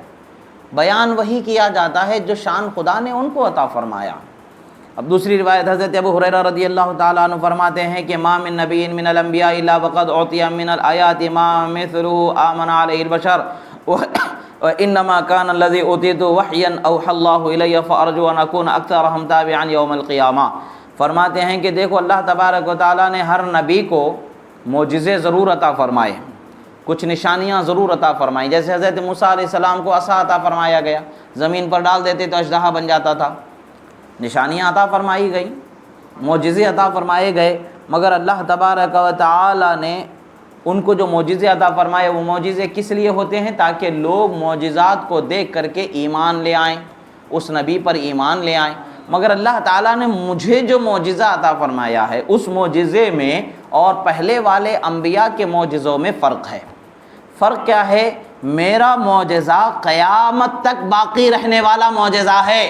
Speaker 1: بیان وہی کیا جاتا ہے جو شان خدا نے ان کو عطا فرمایا۔ اب دوسری روایت حضرت ابو ہریرہ رضی اللہ تعالیٰ عنہ فرماتے ہیں کہ ما من نبی من الانبیاء الا وقد اعطی من الآیات ما مثله آمن علیہ البشر وانما كان الذي اوتیت وحیا اوحى اللہ الی فارجو ان اکون اکثرهم تابعا یوم القیامہ۔ فرماتے ہیں کہ دیکھو اللہ تبارک و تعالیٰ نے ہر نبی کو معجزے ضرور عطا فرمائے، کچھ نشانیاں ضرور عطا فرمائیں، جیسے حضرت موسیٰ علیہ السلام کو عصا عطا فرمایا گیا، زمین پر ڈال دیتے تو اژدہا بن جاتا تھا، نشانیاں عطا فرمائی گئیں، معجزے عطا فرمائے گئے، مگر اللہ تبارک و تعالی نے ان کو جو معجزے عطا فرمائے وہ معجزے کس لیے ہوتے ہیں؟ تاکہ لوگ معجزات کو دیکھ کر کے ایمان لے آئیں، اس نبی پر ایمان لے آئیں۔ مگر اللہ تعالیٰ نے مجھے جو معجزہ عطا فرمایا ہے اس معجزے میں اور پہلے والے انبیاء کے معجزوں میں فرق ہے۔ فرق کیا ہے؟ میرا معجزہ قیامت تک باقی رہنے والا معجزہ ہے،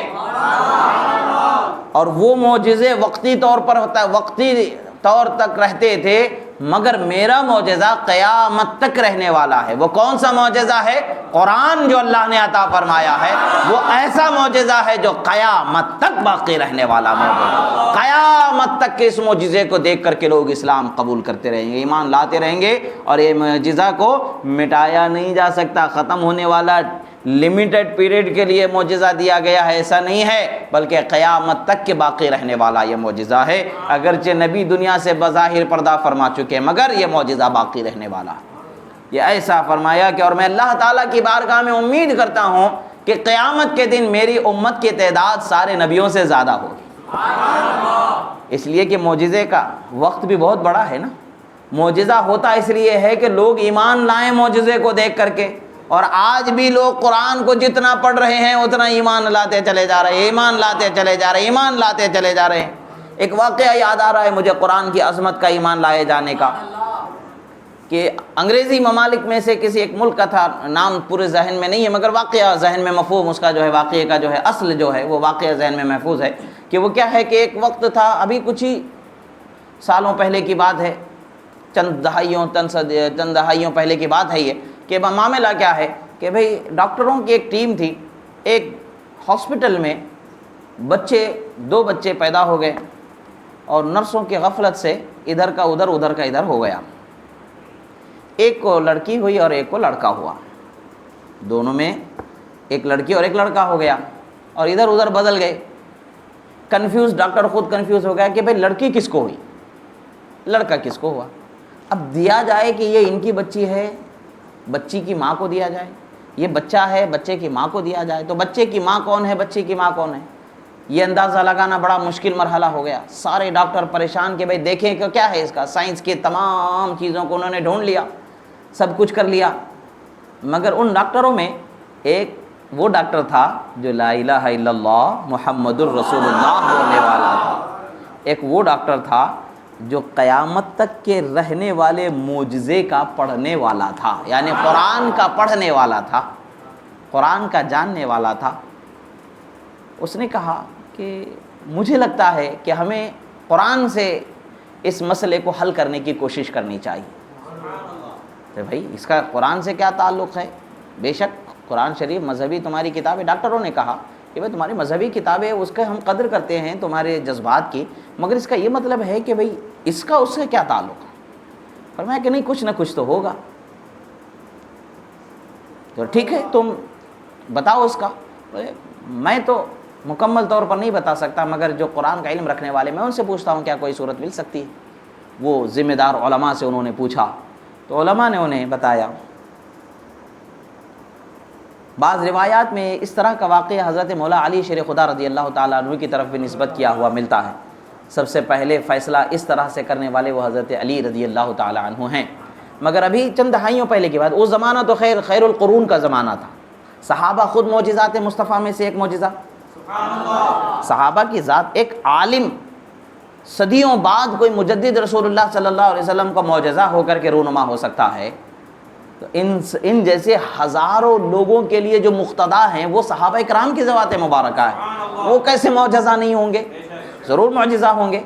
Speaker 1: اور وہ معجزے وقتی طور پر وقتی طور تک رہتے تھے، مگر میرا معجزہ قیامت تک رہنے والا ہے۔ وہ کون سا معجزہ ہے؟ قرآن جو اللہ نے عطا فرمایا ہے وہ ایسا معجزہ ہے جو قیامت تک باقی رہنے والا معجزہ، قیامت تک کے اس معجزے کو دیکھ کر کے لوگ اسلام قبول کرتے رہیں گے، ایمان لاتے رہیں گے، اور یہ معجزہ کو مٹایا نہیں جا سکتا، ختم ہونے والا لمیٹڈ پیریڈ کے لیے معجزہ دیا گیا ہے ایسا نہیں ہے، بلکہ قیامت تک کے باقی رہنے والا یہ معجزہ ہے۔ اگرچہ نبی دنیا سے بظاہر پردہ فرما چکے مگر یہ معجزہ باقی رہنے والا ہے۔ یہ ایسا فرمایا کہ اور میں اللہ تعالیٰ کی بارگاہ میں امید کرتا ہوں کہ قیامت کے دن میری امت کی تعداد سارے نبیوں سے زیادہ ہوگی، اس لیے کہ معجزے کا وقت بھی بہت بڑا ہے نا۔ معجزہ ہوتا اس لیے ہے کہ لوگ ایمان لائیں معجزے کو دیکھ کر کے، اور آج بھی لوگ قرآن کو جتنا پڑھ رہے ہیں اتنا ایمان لاتے چلے جا رہے ہیں، ایمان لاتے چلے جا رہے ہیں، ایمان لاتے چلے جا رہے ہیں۔ ایک واقعہ یاد آ رہا ہے مجھے قرآن کی عظمت کا، ایمان لائے جانے کا، کہ انگریزی ممالک میں سے کسی ایک ملک کا تھا، نام پورے ذہن میں نہیں ہے مگر واقعہ ذہن میں مفہوم اس کا جو ہے، واقعے کا جو ہے اصل جو ہے وہ واقعہ ذہن میں محفوظ ہے، کہ وہ کیا ہے کہ ایک وقت تھا، ابھی کچھ ہی سالوں پہلے کی بات ہے، چند دہائیوں پہلے کی بات ہے یہ، کہ معاملہ کیا ہے کہ بھئی ڈاکٹروں کی ایک ٹیم تھی، ایک ہاسپٹل میں دو بچے پیدا ہو گئے، اور نرسوں کی غفلت سے ادھر کا ادھر ادھر کا ادھر ہو گیا، ایک کو لڑکی ہوئی اور ایک کو لڑکا ہوا، دونوں میں ایک لڑکی اور ایک لڑکا ہو گیا، اور ادھر ادھر بدل گئے۔ کنفیوز ڈاکٹر خود کنفیوز ہو گیا کہ بھئی لڑکی کس کو ہوئی، لڑکا کس کو ہوا۔ اب دیا جائے کہ یہ ان کی بچی ہے، بچی کی ماں کو دیا جائے، یہ بچہ ہے بچے کی ماں کو دیا جائے، تو بچے کی ماں کون ہے، بچے کی ماں کون ہے، یہ اندازہ لگانا بڑا مشکل مرحلہ ہو گیا۔ سارے ڈاکٹر پریشان کہ بھئی دیکھیں کہ کیا ہے اس کا، سائنس کی تمام چیزوں کو انہوں نے ڈھونڈ لیا، سب کچھ کر لیا، مگر ان ڈاکٹروں میں ایک وہ ڈاکٹر تھا جو لا الہ الا اللہ محمد الرسول اللہ بولنے والا تھا، ایک وہ ڈاکٹر تھا جو قیامت تک کے رہنے والے معجزے کا پڑھنے والا تھا، یعنی قرآن کا پڑھنے والا تھا، قرآن کا جاننے والا تھا۔ اس نے کہا کہ مجھے لگتا ہے کہ ہمیں قرآن سے اس مسئلے کو حل کرنے کی کوشش کرنی چاہیے۔ تو بھائی اس کا قرآن سے کیا تعلق ہے؟ بے شک قرآن شریف مذہبی تمہاری کتاب ہے۔ ڈاکٹروں نے کہا کہ بھائی تمہاری مذہبی کتابیں اس کا ہم قدر کرتے ہیں تمہارے جذبات کی، مگر اس کا یہ مطلب ہے کہ بھئی اس کا اس سے کیا تعلق ہے؟ فرمایا کہ نہیں کچھ نہ کچھ تو ہوگا۔ تو ٹھیک ہے تم بتاؤ اس کا۔ میں تو مکمل طور پر نہیں بتا سکتا، مگر جو قرآن کا علم رکھنے والے میں ان سے پوچھتا ہوں کیا کوئی صورت مل سکتی ہے۔ وہ ذمہ دار علماء سے انہوں نے پوچھا تو علماء نے انہیں بتایا۔ بعض روایات میں اس طرح کا واقعہ حضرت مولا علی شیر خدا رضی اللہ تعالیٰ عنہ کی طرف بھی نسبت کیا ہوا ملتا ہے۔ سب سے پہلے فیصلہ اس طرح سے کرنے والے وہ حضرت علی رضی اللہ تعالیٰ عنہ ہیں، مگر ابھی چند دہائیوں پہلے کی بات، وہ زمانہ تو خیر القرون کا زمانہ تھا۔ صحابہ خود معجزات مصطفیٰ میں سے ایک معجزہ، صحابہ کی ذات، ایک عالم صدیوں بعد کوئی مجدد رسول اللہ صلی اللہ علیہ وسلم کا معجزہ ہو کر کے رونما ہو سکتا ہے، تو ان جیسے ہزاروں لوگوں کے لیے جو مقتدا ہیں وہ صحابہ کرام کی ذوات مبارکہ ہیں، وہ کیسے معجزہ نہیں ہوں گے؟ ضرور معجزہ ہوں گے۔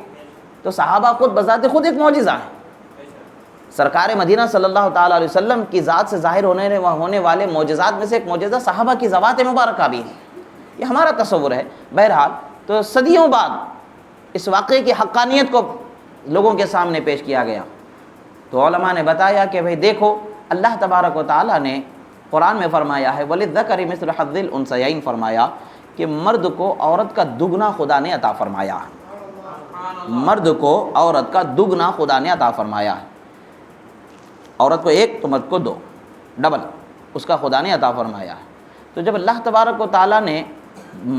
Speaker 1: تو صحابہ خود بذات خود ایک معجزہ ہے، سرکار مدینہ صلی اللہ تعالیٰ علیہ وسلم کی ذات سے ظاہر ہونے والے معجزات میں سے ایک معجزہ صحابہ کی ذوات مبارکہ بھی ہے. یہ ہمارا تصور ہے. بہرحال تو صدیوں بعد اس واقعے کی حقانیت کو لوگوں کے سامنے پیش کیا گیا تو علماء نے بتایا کہ بھئی دیکھو اللہ تبارک و تعالیٰ نے قرآن میں فرمایا ہے وَلِلذَّكَرِ مِثْلُ حَظِّ الْأُنثَيَيْنِ فرمایا کہ مرد کو عورت کا دگنا خدا نے عطا فرمایا ہے. مرد کو عورت کا دگنا خدا نے عطا فرمایا ہے. عورت کو ایک تو مرد کو دو، ڈبل اس کا خدا نے عطا فرمایا ہے. تو جب اللہ تبارک و تعالیٰ نے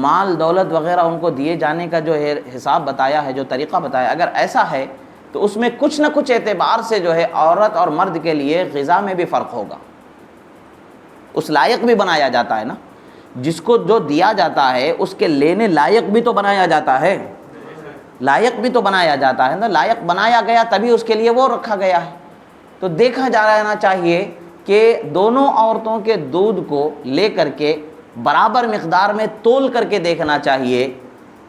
Speaker 1: مال دولت وغیرہ ان کو دیے جانے کا جو ہے حساب بتایا ہے، جو طریقہ بتایا، اگر ایسا ہے تو اس میں کچھ نہ کچھ اعتبار سے جو ہے عورت اور مرد کے لیے غذا میں بھی فرق ہوگا. اس لائق بھی بنایا جاتا ہے نا، جس کو جو دیا جاتا ہے اس کے لینے لائق بھی تو بنایا جاتا ہے، لائق بھی تو بنایا جاتا ہے نا. لائق بنایا گیا تبھی اس کے لیے وہ رکھا گیا ہے. تو دیکھا جا رہنا چاہیے کہ دونوں عورتوں کے دودھ کو لے کر کے برابر مقدار میں تول کر کے دیکھنا چاہیے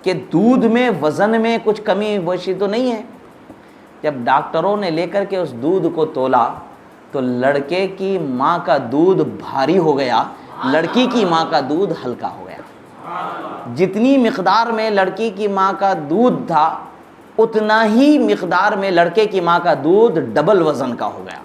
Speaker 1: کہ دودھ میں وزن میں کچھ کمی بیشی تو نہیں ہے. جب ڈاکٹروں نے لے کر کے اس دودھ کو تولا تو لڑکے کی ماں کا دودھ بھاری ہو گیا، لڑکی کی ماں کا دودھ ہلکا ہو گیا. جتنی مقدار میں لڑکی کی ماں کا دودھ تھا اتنا ہی مقدار میں لڑکے کی ماں کا دودھ ڈبل وزن کا ہو گیا.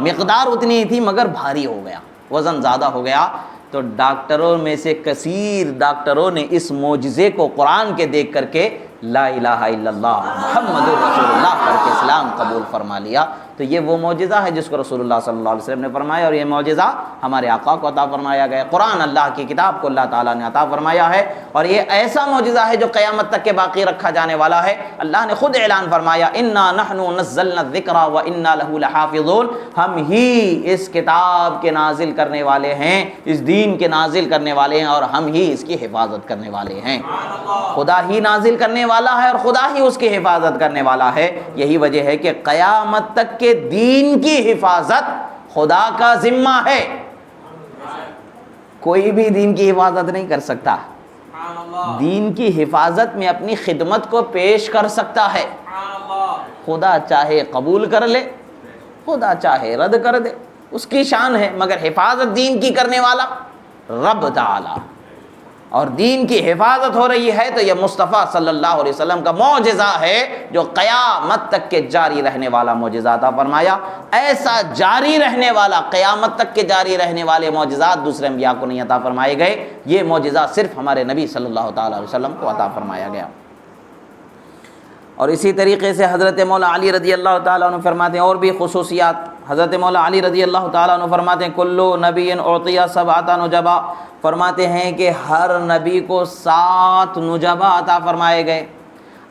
Speaker 1: مقدار اتنی ہی تھی مگر بھاری ہو گیا، وزن زیادہ ہو گیا. تو ڈاکٹروں میں سے کثیر ڈاکٹروں نے اس معجزے کو قرآن کے دیکھ کر کے لا الہ الا اللہ محمد رسول اللہ کر کے اسلام قبول فرما لیا. تو یہ وہ معجزہ ہے جس کو رسول اللہ صلی اللہ علیہ وسلم نے فرمایا، اور یہ معجزہ ہمارے آقا کو عطا فرمایا گیا. قرآن اللہ کی کتاب کو اللہ تعالیٰ نے عطا فرمایا ہے، اور یہ ایسا معجزہ ہے جو قیامت تک کے باقی رکھا جانے والا ہے. اللہ نے خود اعلان فرمایا انا نحن نزلنا الذکر وانا لہ لحافظون، ہم ہی اس کتاب کے نازل کرنے والے ہیں، اس دین کے نازل کرنے والے ہیں، اور ہم ہی اس کی حفاظت کرنے والے ہیں. خدا ہی نازل کرنے والا ہے اور خدا ہی اس کی حفاظت کرنے والا ہے. یہی وجہ ہے کہ قیامت تک کے دین کی حفاظت خدا کا ذمہ ہے. کوئی بھی دین کی حفاظت نہیں کر سکتا. دین کی حفاظت میں اپنی خدمت کو پیش کر سکتا ہے. خدا چاہے قبول کر لے، خدا چاہے رد کر دے، اس کی شان ہے، مگر حفاظت دین کی کرنے والا رب تعالی. اور دین کی حفاظت ہو رہی ہے تو یہ مصطفیٰ صلی اللہ علیہ وسلم کا معجزہ ہے جو قیامت تک کے جاری رہنے والا معجزہ عطا فرمایا. ایسا جاری رہنے والا، قیامت تک کے جاری رہنے والے معجزات دوسرے انبیاء کو نہیں عطا فرمائے گئے. یہ معجزہ صرف ہمارے نبی صلی اللہ تعالیٰ علیہ وسلم کو عطا فرمایا گیا. اور اسی طریقے سے حضرت مولا علی رضی اللہ تعالیٰ عنہ فرماتے ہیں اور بھی خصوصیات. حضرت مولا علی رضی اللہ تعالیٰ عنہ فرماتے ہیں کلو نبی اعطی سبعۃ نجبا، فرماتے ہیں کہ ہر نبی کو 7 نجبہ عطا فرمائے گئے.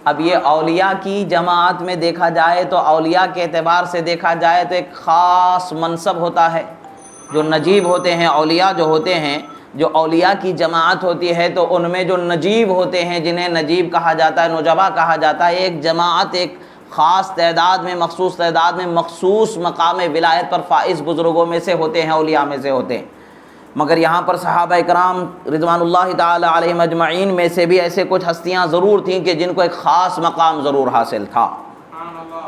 Speaker 1: اب یہ اولیاء کی جماعت میں دیکھا جائے تو اولیاء کے اعتبار سے دیکھا جائے تو ایک خاص منصب ہوتا ہے. جو نجیب ہوتے ہیں، اولیاء جو ہوتے ہیں، جو اولیاء کی جماعت ہوتی ہے تو ان میں جو نجیب ہوتے ہیں جنہیں نجیب کہا جاتا ہے، نجبہ کہا جاتا ہے، ایک جماعت ایک خاص تعداد میں، مخصوص تعداد میں، مخصوص مقام ولایت پر فائز بزرگوں میں سے ہوتے ہیں، اولیاء میں سے ہوتے ہیں. مگر یہاں پر صحابہ کرام رضوان اللہ تعالی علیہم اجمعین میں سے بھی ایسے کچھ ہستیاں ضرور تھیں کہ جن کو ایک خاص مقام ضرور حاصل تھا.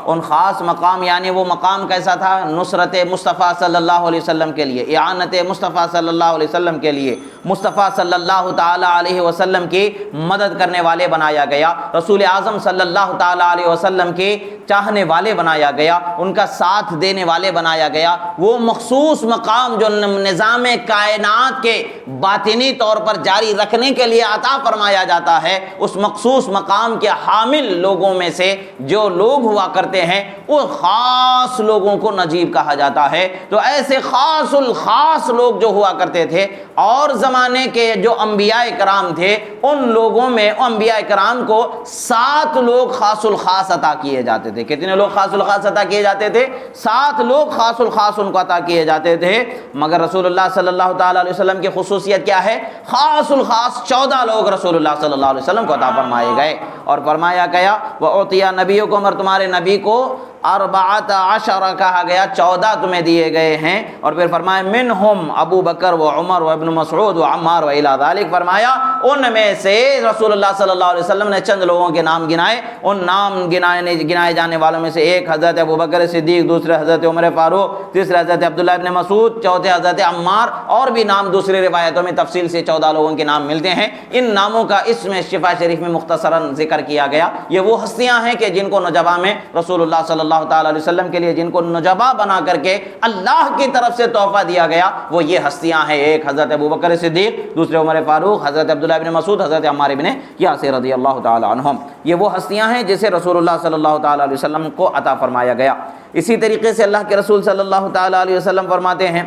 Speaker 1: ان خاص مقام یعنی وہ مقام کیسا تھا؟ نصرت مصطفیٰ صلی اللہ علیہ وسلم کے لیے، اعانت مصطفیٰ صلی اللہ علیہ وسلم کے لیے، مصطفیٰ صلی اللہ تعالی علیہ وسلم کی مدد کرنے والے بنایا گیا، رسول اعظم صلی اللہ تعالی علیہ وسلم کے چاہنے والے بنایا گیا، ان کا ساتھ دینے والے بنایا گیا. وہ مخصوص مقام جو نظام کائنات کے باطنی طور پر جاری رکھنے کے لیے عطا فرمایا جاتا ہے، اس مخصوص مقام کے حامل لوگوں میں سے جو لوگ ہوا کرتے ہیں وہ خاص لوگوں کو نجیب کہا جاتا ہے. تو ایسے خاص الخاص لوگ جو ہوا کرتے تھے اور زمانے کے جو انبیاء کرام تھے ان لوگوں میں انبیاء کرام کو 7 لوگ خاص الخاص عطا کیے جاتے تھے. کتنے لوگ خاص الخاص عطا کیے جاتے تھے؟ 7 لوگ خاص الخاص ان کو عطا کیے جاتے تھے. مگر رسول اللہ صلی اللہ تعالی علیہ وسلم کی خصوصیت کیا ہے؟ خاص الخاص 14 لوگ رسول اللہ صلی اللہ علیہ وسلم کو عطا فرمائے گئے. اور فرمایا گیا وَأُعْطِيَ نَبِيُّكُمْ، اور تمہارے نبی کو اربعۃ عشر کہا گیا 14 تمہیں دیے گئے ہیں، اور پھر فرمایا منہم ابو بکر و عمر و ابن مسعود و عمار و الی ذالک، فرمایا ان میں سے رسول اللہ صلی اللہ علیہ وسلم نے چند لوگوں کے نام گنائے، ان نام گنائے جانے والوں میں سے ایک حضرت ابو بکر صدیق، دوسرے حضرت عمر فاروق، تیسرے حضرت عبداللہ ابن مسعود، چوتھے حضرت عمار، اور بھی نام دوسری روایتوں میں تفصیل سے 14 لوگوں کے نام ملتے ہیں۔ ان ناموں کا اس میں شفا شریف میں مختصراً ذکر کیا گیا۔ یہ وہ ہستیاں ہیں کہ جن کو نجبہ میں رسول اللہ صلی اللہ تعالی علیہ وسلم کے لیے جن کو نجبہ بنا کر کے اللہ کی طرف سے تحفہ دیا گیا، وہ یہ ہستیاں ہیں، ایک حضرت ابو بکر صدیق، دوسرے عمر فاروق، حضرت عبداللہ ابن مسعود، حضرت عمار ابن یاسر رضی اللہ تعالی عنہم۔ یہ وہ ہستیاں ہیں جسے رسول اللہ صلی اللہ تعالی علیہ وسلم کو عطا فرمایا گیا۔ اسی طریقے سے اللہ کے رسول صلی اللہ تعالی علیہ وسلم فرماتے ہیں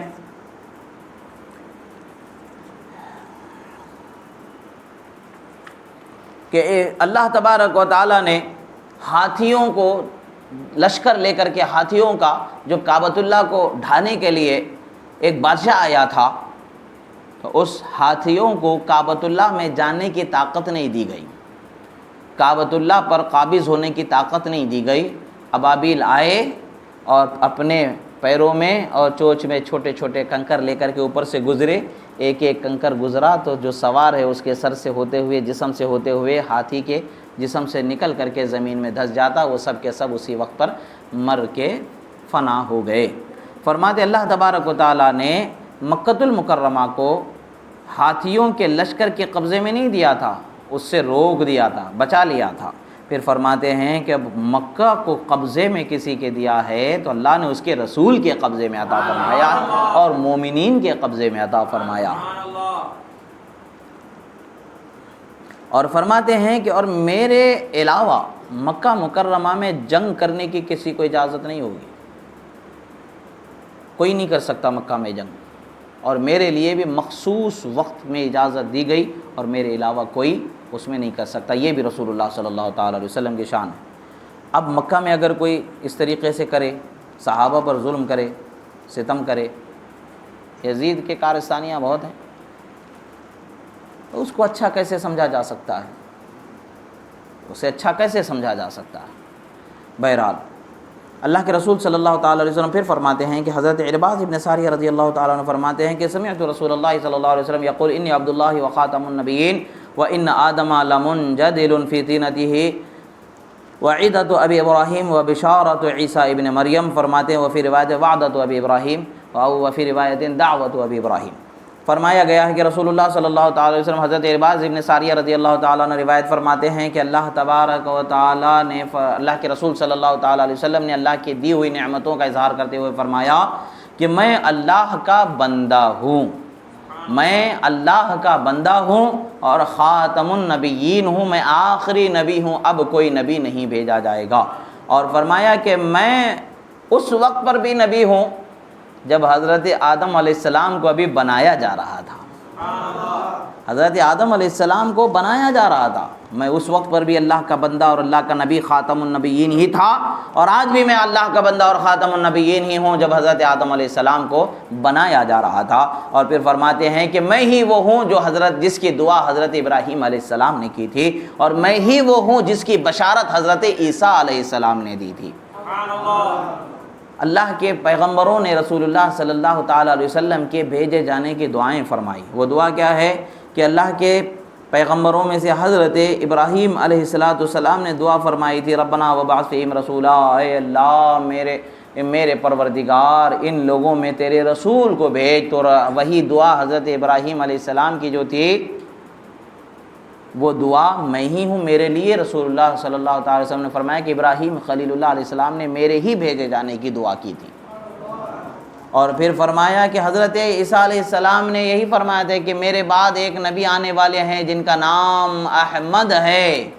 Speaker 1: کہ اللہ تبارک و تعالیٰ نے ہاتھیوں کو لشکر لے کر کے، ہاتھیوں کا جو کعبۃ اللہ کو ڈھانے کے لیے ایک بادشاہ آیا تھا، تو اس ہاتھیوں کو کعبۃ اللہ میں جانے کی طاقت نہیں دی گئی، کعبۃ اللہ پر قابض ہونے کی طاقت نہیں دی گئی۔ ابابیل آئے اور اپنے پیروں میں اور چونچ میں چھوٹے چھوٹے کنکر لے کر کے اوپر سے گزرے، ایک ایک کنکر گزرا تو جو سوار ہے اس کے سر سے ہوتے ہوئے، جسم سے ہوتے ہوئے ہاتھی کے جسم سے نکل کر کے زمین میں دھس جاتا، وہ سب کے سب اسی وقت پر مر کے فنا ہو گئے۔ فرماتے اللہ تبارک و تعالیٰ نے مکۃ المکرمہ کو ہاتھیوں کے لشکر کے قبضے میں نہیں دیا تھا، اس سے روک دیا تھا، بچا لیا تھا۔ پھر فرماتے ہیں کہ اب مکہ کو قبضے میں کسی کے دیا ہے تو اللہ نے اس کے رسول کے قبضے میں عطا فرمایا اور مومنین کے قبضے میں عطا فرمایا۔ اور فرماتے ہیں کہ اور میرے علاوہ مکہ مکرمہ میں جنگ کرنے کی کسی کو اجازت نہیں ہوگی، کوئی نہیں کر سکتا مکہ میں جنگ، اور میرے لیے بھی مخصوص وقت میں اجازت دی گئی اور میرے علاوہ کوئی اس میں نہیں کر سکتا۔ یہ بھی رسول اللہ صلی اللہ تعالی علیہ وسلم کی شان ہے۔ اب مکہ میں اگر کوئی اس طریقے سے کرے، صحابہ پر ظلم کرے، ستم کرے، یزید کے کارستانیاں بہت ہیں، تو اس کو اچھا کیسے سمجھا جا سکتا ہے، اسے اچھا کیسے سمجھا جا سکتا ہے؟ بہرحال اللہ کے رسول صلی اللہ تعالی علیہ وسلم پھر فرماتے ہیں کہ حضرت عرباض ابن ساریہ رضی اللہ تعالیٰ عنہ فرماتے ہیں کہ سمعت رسول اللہ صلی اللہ علیہ وسلم یقول انی عبد اللہ وخاتم النبیین وان آدم لمنجدل فی طینتہ وعیدۃ ابی ابراہیم وبشارۃ عیسیٰ ابن مریم، فرماتے ہیں وفی روایت وعدۃ ابی ابراہیم وفی روایت دعوت ابی ابراہیم۔ فرمایا گیا ہے کہ رسول اللہ صلی اللہ تعالی علیہ وسلم حضرت عرباض ابن ساریہ رضی اللہ تعالیٰ عنہ روایت فرماتے ہیں کہ اللہ تبارک و تعالیٰ نے، اللہ کے رسول صلی اللہ تعالی علیہ وسلم نے اللہ کی دی ہوئی نعمتوں کا اظہار کرتے ہوئے فرمایا کہ میں اللہ کا بندہ ہوں، میں اللہ کا بندہ ہوں اور خاتم النبیین ہوں، میں آخری نبی ہوں، اب کوئی نبی نہیں بھیجا جائے گا۔ اور فرمایا کہ میں اس وقت پر بھی نبی ہوں جب حضرت آدم علیہ السلام کو ابھی بنایا جا رہا تھا، حضرت آدم علیہ السلام کو بنایا جا رہا تھا، میں اس وقت پر بھی اللہ کا بندہ اور اللہ کا نبی خاتم النبیین ہی تھا، اور آج بھی میں اللہ کا بندہ اور خاتم النبیین ہی ہوں جب حضرت آدم علیہ السلام کو بنایا جا رہا تھا۔ اور پھر فرماتے ہیں کہ میں ہی وہ ہوں جو جس کی دعا حضرت ابراہیم علیہ السلام نے کی تھی، اور میں ہی وہ ہوں جس کی بشارت حضرت عیسیٰ علیہ السلام نے دی تھی۔ اللہ کے پیغمبروں نے رسول اللہ صلی اللہ تعالی علیہ وسلم کے بھیجے جانے کی دعائیں فرمائی۔ وہ دعا کیا ہے کہ اللہ کے پیغمبروں میں سے حضرت ابراہیم علیہ السلام نے دعا فرمائی تھی، ربنا وبعث فیہم رسولا، اے اللہ میرے پروردگار ان لوگوں میں تیرے رسول کو بھیج۔ تو وہی دعا حضرت ابراہیم علیہ السلام کی جو تھی، وہ دعا میں ہی ہوں، میرے لیے رسول اللہ صلی اللہ تعالی وسلم نے فرمایا کہ ابراہیم خلیل اللہ علیہ السلام نے میرے ہی بھیجے جانے کی دعا کی تھی۔ اور پھر فرمایا کہ حضرت عیسیٰ علیہ السلام نے یہی فرمایا تھا کہ میرے بعد ایک نبی آنے والے ہیں جن کا نام احمد ہے،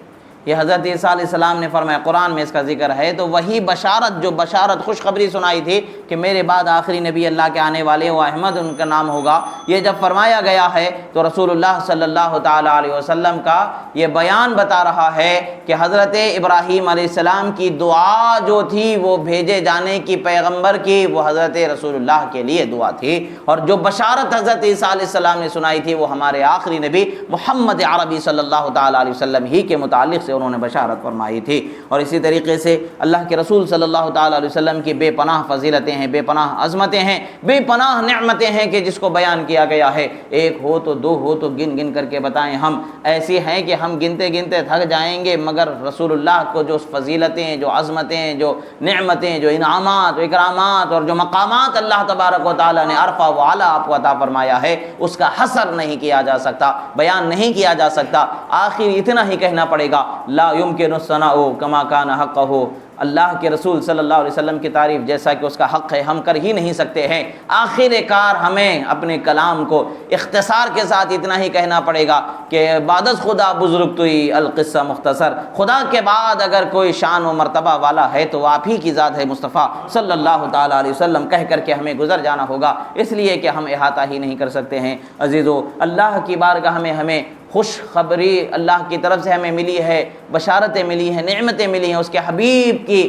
Speaker 1: یہ حضرت عیسیٰ علیہ السلام نے فرمایا، قرآن میں اس کا ذکر ہے۔ تو وہی بشارت، جو بشارت خوشخبری سنائی تھی کہ میرے بعد آخری نبی اللہ کے آنے والے وہ احمد ان کا نام ہوگا، یہ جب فرمایا گیا ہے تو رسول اللہ صلی اللہ تعالیٰ علیہ وسلم کا یہ بیان بتا رہا ہے کہ حضرت ابراہیم علیہ السلام کی دعا جو تھی وہ بھیجے جانے کی پیغمبر کی، وہ حضرت رسول اللہ کے لیے دعا تھی، اور جو بشارت حضرت عیسیٰ علیہ السلام نے سنائی تھی وہ ہمارے آخری نبی محمد عربی صلی اللہ تعالیٰ علیہ وسلم ہی کے متعلق سے انہوں نے بشارت فرمائی تھی۔ اور اسی طریقے سے اللہ کے رسول صلی اللہ تعالیٰ علیہ وسلم کی بے پناہ فضیلتیں ہیں، بے پناہ عظمتیں ہیں، بے پناہ نعمتیں ہیں کہ جس کو بیان کیا گیا ہے، ایک ہو تو دو ہو تو گن گن کر کے بتائیں ہم، ایسی ہیں کہ ہم گنتے گنتے تھک جائیں گے، مگر رسول اللہ کو جو فضیلتیں، جو عظمتیں، جو نعمتیں، جو انعامات و اکرامات اور جو مقامات اللہ تبارک و تعالیٰ نے عرفہ و اعلیٰ آپ کو عطا فرمایا ہے، اس کا حصر نہیں کیا جا سکتا، بیان نہیں کیا جا سکتا۔ آخر اتنا ہی کہنا پڑے گا، لا يمكن الثناء كما كان حقه، اللہ کے رسول صلی اللہ علیہ وسلم کی تعریف جیسا کہ اس کا حق ہے ہم کر ہی نہیں سکتے ہیں۔ آخر کار ہمیں اپنے کلام کو اختصار کے ساتھ اتنا ہی کہنا پڑے گا کہ بعد از خدا بزرگ توئی القصہ مختصر، خدا کے بعد اگر کوئی شان و مرتبہ والا ہے تو آپ ہی کی ذات ہے مصطفیٰ صلی اللہ تعالیٰ علیہ وسلم، کہہ کر کے ہمیں گزر جانا ہوگا، اس لیے کہ ہم احاطہ ہی نہیں کر سکتے ہیں۔ عزیزو، اللہ کی بارگاہ میں ہمیں خوشخبری اللہ کی طرف سے ہمیں ملی ہے، بشارتیں ملی ہیں، نعمتیں ملی ہیں، اس کے حبیب کی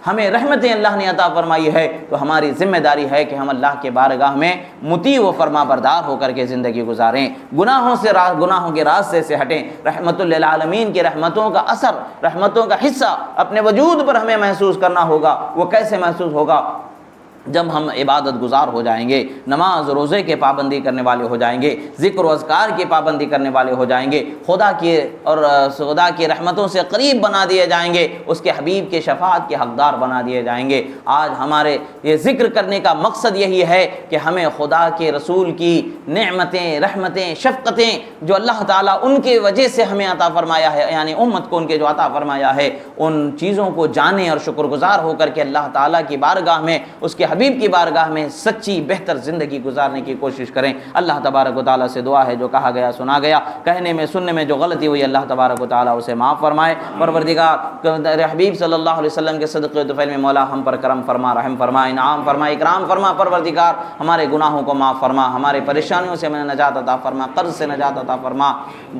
Speaker 1: ہمیں رحمتیں اللہ نے عطا فرمائی ہے، تو ہماری ذمہ داری ہے کہ ہم اللہ کے بارگاہ میں مطیع و فرما بردار ہو کر کے زندگی گزاریں، گناہوں کے راستے سے ہٹیں، رحمت للعالمین کی رحمتوں کا اثر، رحمتوں کا حصہ اپنے وجود پر ہمیں محسوس کرنا ہوگا۔ وہ کیسے محسوس ہوگا؟ جب ہم عبادت گزار ہو جائیں گے، نماز روزے کے پابندی کرنے والے ہو جائیں گے، ذکر و اذکار کی پابندی کرنے والے ہو جائیں گے، خدا کی رحمتوں سے قریب بنا دیے جائیں گے، اس کے حبیب کے شفاعت کے حقدار بنا دیے جائیں گے۔ آج ہمارے یہ ذکر کرنے کا مقصد یہی ہے کہ ہمیں خدا کے رسول کی نعمتیں، رحمتیں، شفقتیں جو اللہ تعالیٰ ان کے وجہ سے ہمیں عطا فرمایا ہے، یعنی امت کو ان کے جو عطا فرمایا ہے، ان چیزوں کو جانیں اور شکر گزار ہو کر کے اللہ تعالیٰ کی بارگاہ میں، اس کے حبیب کی بارگاہ میں سچی بہتر زندگی گزارنے کی کوشش کریں۔ اللہ تبارک و تعالیٰ سے دعا ہے جو کہا گیا سنا گیا، کہنے میں سننے میں جو غلطی ہوئی اللہ تبارک و تعالیٰ اسے معاف فرمائے۔ پروردگار حبیب صلی اللہ علیہ وسلم کے صدقے و طفیل میں مولا ہم پر کرم فرما، رحم فرما، انعام فرما، اکرام فرما۔ پروردگار ہمارے گناہوں کو معاف فرما، ہمارے پریشانیوں سے ہمیں نجات عطا فرما، قرض سے نجات عطا فرما۔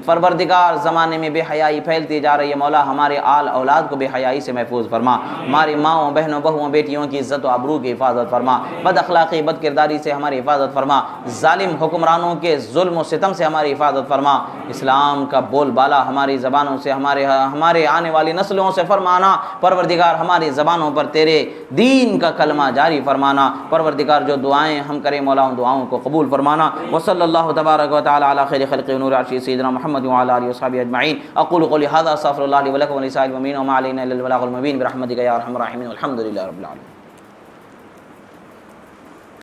Speaker 1: پروردگار زمانے میں بے حیائی پھیلتی جا رہی ہے، مولا ہمارے آل اولاد کو بے حیائی سے محفوظ فرما، ہماری ماؤں بہنوں بہوؤں بیٹیوں کی عزت و آبرو کی حفاظت فرما، بد اخلاقی بد کرداری سے ہماری حفاظت فرما، ظالم حکمرانوں کے ظلم و ستم سے ہماری حفاظت فرما، اسلام کا بول بالا ہماری زبانوں سے، ہمارے آنے والی نسلوں سے فرمانا۔ پروردگار ہماری زبانوں پر تیرے دین کا کلمہ جاری فرمانا۔ پروردگار جو دعائیں ہم کریں مولا ان دعاؤں کو قبول فرمانا۔ وصلی اللہ تبارک و تعالی علی خیر خلق نور عرش سیدنا محمد وعلی آلہ وصحبہ اجمعین۔ اقول قولی ھذا استغفر اللہ لی ولکم ولسائر المؤمنین وما علینا الا البلاغ المبین برحمتک یا ارحم الراحمین والحمد للہ رب العالمین۔